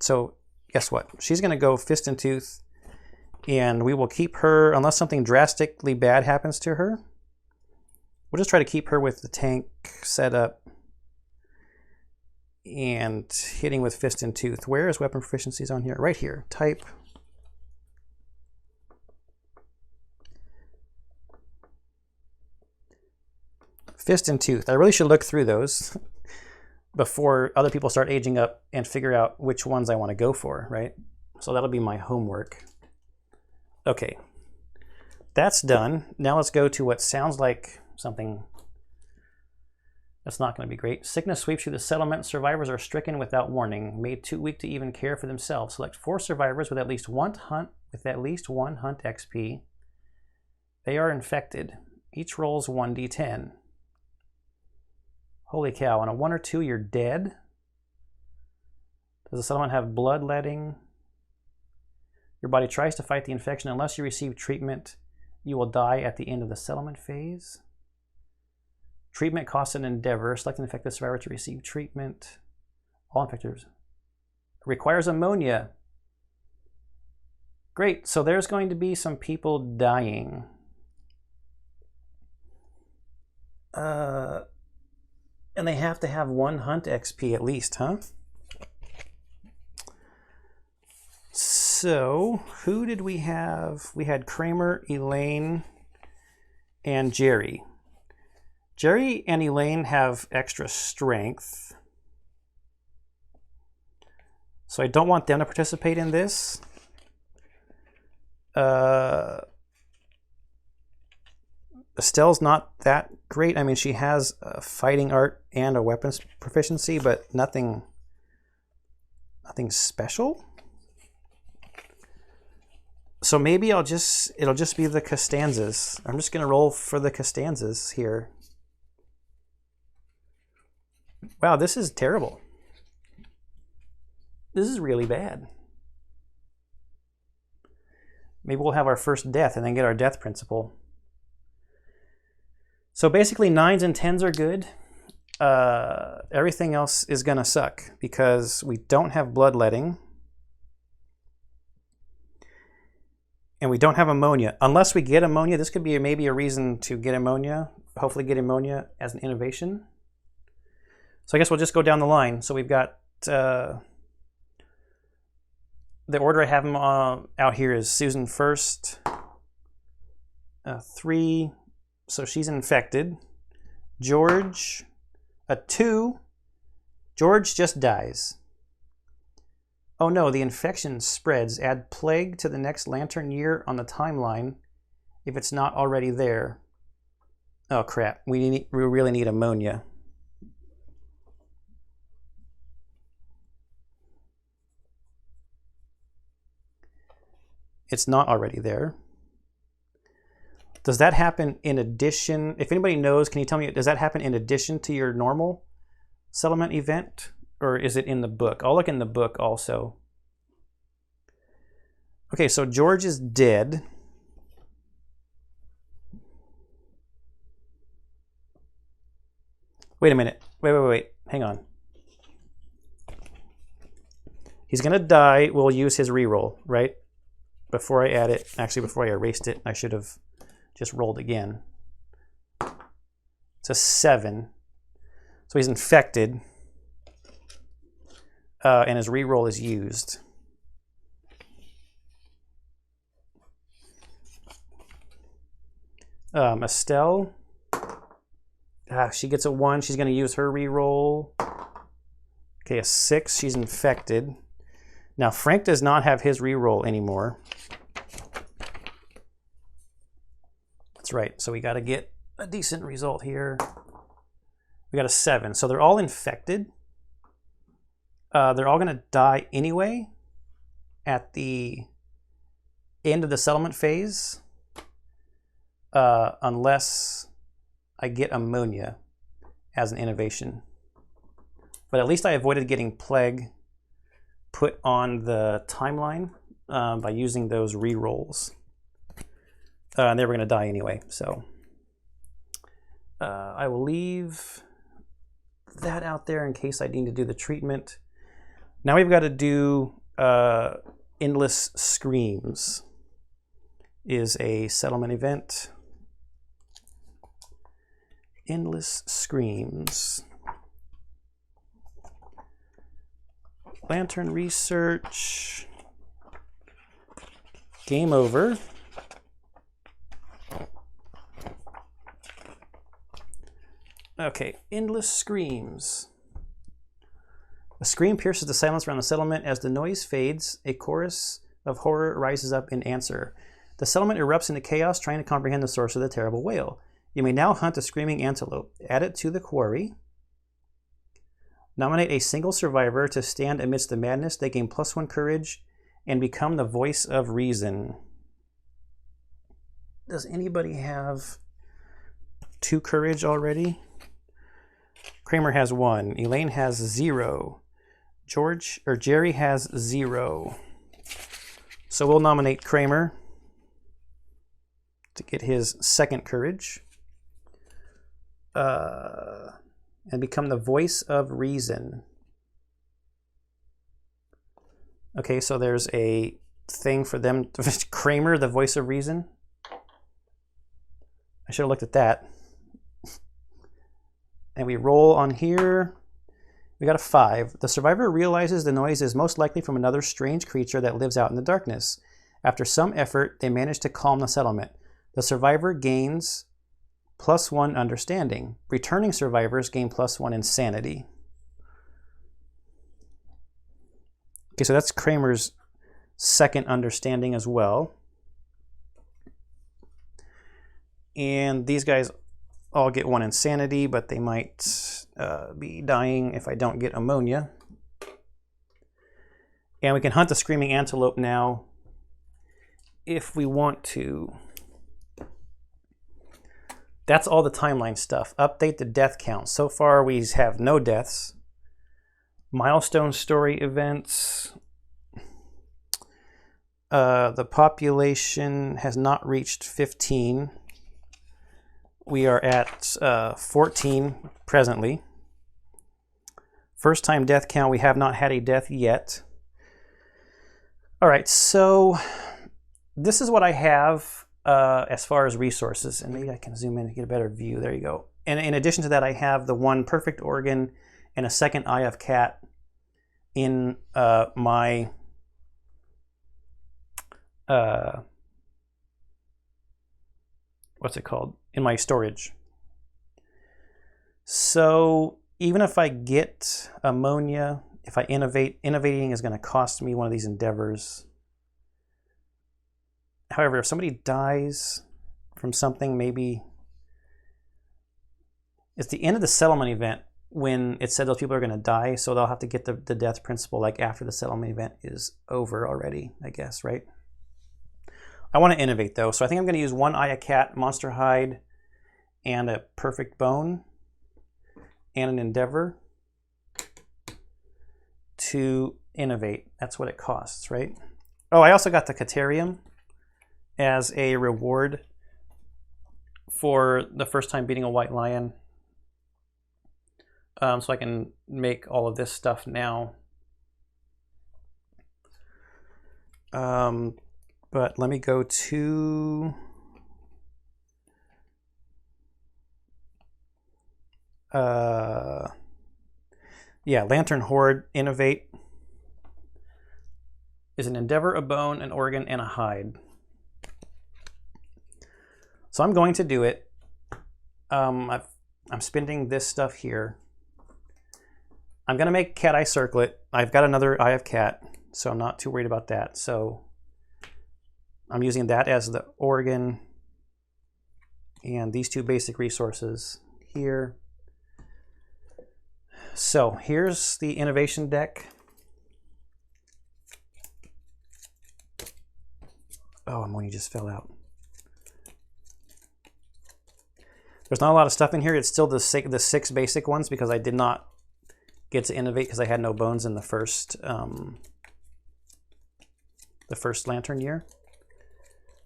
So guess what? She's going to go Fist and Tooth. And we will keep her, unless something drastically bad happens to her. We'll just try to keep her with the tank setup and hitting with Fist and Tooth. Where is weapon proficiencies on here? Right here. Type. Fist and Tooth. I really should look through those before other people start aging up and figure out which ones I want to go for, right? So that'll be my homework. Okay, that's done. Now let's go to what sounds like something that's not going to be great. Sickness sweeps through the settlement. Survivors are stricken without warning, made too weak to even care for themselves. Select 4 survivors with at least one hunt XP. They are infected. Each rolls 1d10. Holy cow, on a 1 or 2, you're dead? Does the settlement have bloodletting? Your body tries to fight the infection. Unless you receive treatment, you will die at the end of the settlement phase. Treatment costs an endeavor. Select an infected survivor to receive treatment. All infectors. Requires ammonia. Great, so there's going to be some people dying. And they have to have 1 hunt XP at least, huh? So, who did we have? We had Kramer, Elaine, and Jerry. Jerry and Elaine have extra strength. So I don't want them to participate in this. Estelle's not that great. I mean, she has a fighting art and a weapons proficiency, but nothing special. So maybe it'll just be the Costanzas. I'm just gonna roll for the Costanzas here. Wow, this is terrible. This is really bad. Maybe we'll have our first death and then get our death principle. So basically 9s and 10s are good. Everything else is gonna suck because we don't have bloodletting. And we don't have ammonia. Unless we get ammonia, this could be maybe a reason to get ammonia. Hopefully get ammonia as an innovation. So I guess we'll just go down the line. So we've got the order I have them out here is Susan first, 3, so she's infected. George, a 2. George just dies. Oh no, the infection spreads. Add plague to the next lantern year on the timeline if it's not already there. Oh crap, we really need ammonia. It's not already there. Does that happen in addition? If anybody knows, can you tell me, does that happen in addition to your normal settlement event? Or is it in the book? I'll look in the book also. Okay, so George is dead. Wait a minute. Wait. Hang on. He's going to die. We'll use his reroll, right? Before I add it, actually before I erased it, I should have just rolled again. It's a 7. So he's infected. And his reroll is used. Estelle. She gets a 1. She's going to use her reroll. Okay, a 6. She's infected. Now, Frank does not have his reroll anymore. That's right. So we got to get a decent result here. We got a 7. So they're all infected. They're all going to die anyway at the end of the settlement phase, unless I get ammonia as an innovation. But at least I avoided getting plague put on the timeline by using those re-rolls. And they were going to die anyway, so I will leave that out there in case I need to do the treatment. Now we've got to do Endless Screams is a settlement event. Endless Screams. Lantern Research. Game over. Okay, Endless Screams. A scream pierces the silence around the settlement. As the noise fades, a chorus of horror rises up in answer. The settlement erupts into chaos, trying to comprehend the source of the terrible wail. You may now hunt a screaming antelope. Add it to the quarry. Nominate a single survivor to stand amidst the madness. They gain +1 courage and become the voice of reason. Does anybody have 2 courage already? Kramer has 1. Elaine has 0. Jerry has 0. So we'll nominate Kramer to get his 2nd courage. And become the voice of reason. Okay, so there's a thing for them. Kramer, the voice of reason. I should have looked at that. And we roll on here. We got a 5. The survivor realizes the noise is most likely from another strange creature that lives out in the darkness. After some effort, they manage to calm the settlement. The survivor gains +1 understanding. Returning survivors gain +1 insanity. Okay, so that's Kramer's 2nd understanding as well. And these guys all get 1 insanity, but they might be dying if I don't get ammonia. And we can hunt the screaming antelope now if we want to. That's all the timeline stuff. Update the death count. So far we have no deaths. Milestone story events. The population has not reached 15. We are at 14 presently. First time death count, we have not had a death yet. All right, so this is what I have as far as resources. And maybe I can zoom in to get a better view. There you go. And in addition to that, I have the 1 perfect organ and a second Eye of Cat in my what's it called? In my storage. So even if I get ammonia, if I innovating is going to cost me one of these endeavors. However, if somebody dies from something, maybe it's the end of the settlement event when it said those people are going to die, so they'll have to get the death principle like after the settlement event is over already, I guess, right? I want to innovate though, so I think I'm going to use one Eye of Cat, monster hide, and a perfect bone, and an endeavor to innovate. That's what it costs, right? Oh, I also got the Caterium as a reward for the first time beating a white lion. So I can make all of this stuff now. But let me go to yeah, Lantern Horde, innovate is an endeavor, a bone, an organ, and a hide. So I'm going to do it. I'm spending this stuff here. I'm going to make Cat Eye Circlet. I've got another Eye of Cat, so I'm not too worried about that. So I'm using that as the organ and these two basic resources here. So here's the innovation deck. Oh, ammonia just fell out. There's not a lot of stuff in here. It's still the six basic ones because I did not get to innovate because I had no bones in the first lantern year.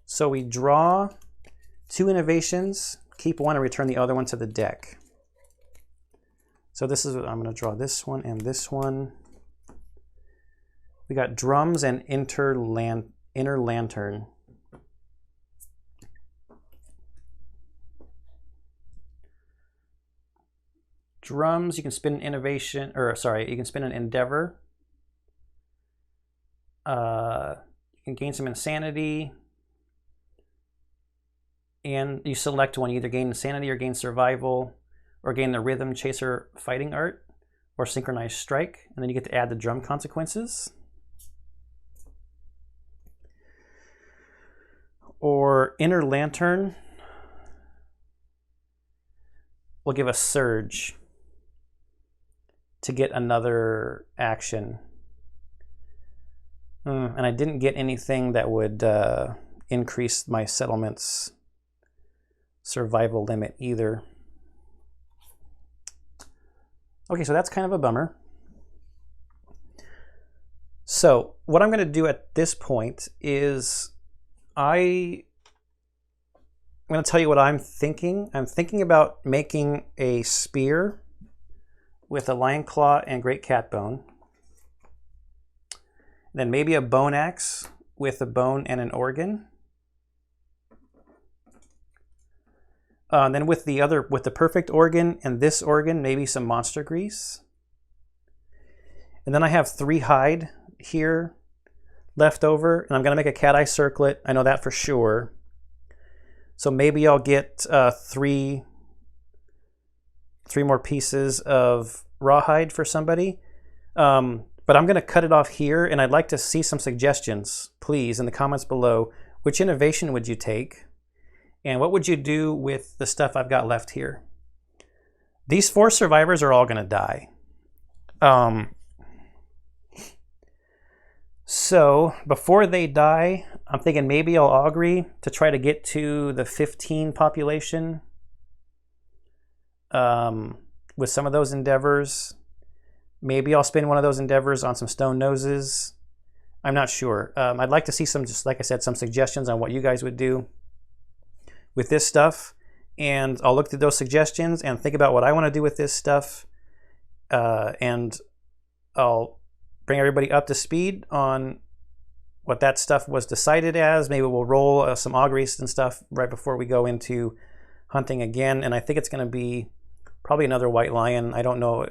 So we draw 2 innovations, keep one, and return the other one to the deck. So this is what I'm going to draw, this one and this one. We got drums and inner lantern. Drums, you can spin an innovation, or sorry, you can spin an endeavor. You can gain some insanity. And you select one, you either gain insanity or gain survival, or gain the rhythm chaser fighting art, or synchronized strike, and then you get to add the drum consequences. Or inner lantern will give a surge to get another action. And I didn't get anything that would increase my settlement's survival limit either. Okay, so that's kind of a bummer. So what I'm going to do at this point is I'm going to tell you what I'm thinking. I'm thinking about making a spear with a lion claw and great cat bone. Then maybe a bone axe with a bone and an organ. Then with the perfect organ and this organ, maybe some monster grease. And then I have 3 hide here left over, and I'm going to make a cat eye circlet. I know that for sure. So maybe I'll get 3 more pieces of rawhide for somebody. But I'm going to cut it off here, and I'd like to see some suggestions, please, in the comments below. Which innovation would you take? And what would you do with the stuff I've got left here? These 4 survivors are all going to die. So before they die, I'm thinking maybe I'll augury to try to get to the 15 population with some of those endeavors. Maybe I'll spend one of those endeavors on some stone noses. I'm not sure. I'd like to see some, just like I said, some suggestions on what you guys would do with this stuff. And I'll look through those suggestions and think about what I want to do with this stuff. And I'll bring everybody up to speed on what that stuff was decided as. Maybe we'll roll some auguries and stuff right before we go into hunting again. And I think it's going to be probably another white lion. I don't know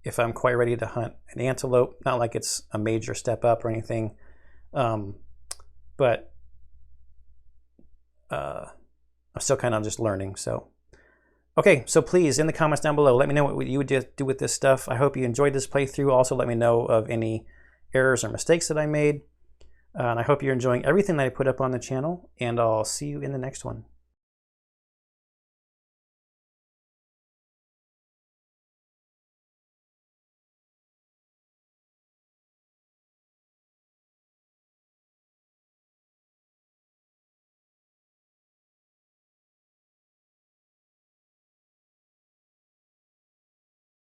if I'm quite ready to hunt an antelope. Not like it's a major step up or anything, but I'm still kind of just learning. So, okay, so please, in the comments down below, let me know what you would do with this stuff. I hope you enjoyed this playthrough. Also, let me know of any errors or mistakes that I made. And I hope you're enjoying everything that I put up on the channel, and I'll see you in the next one.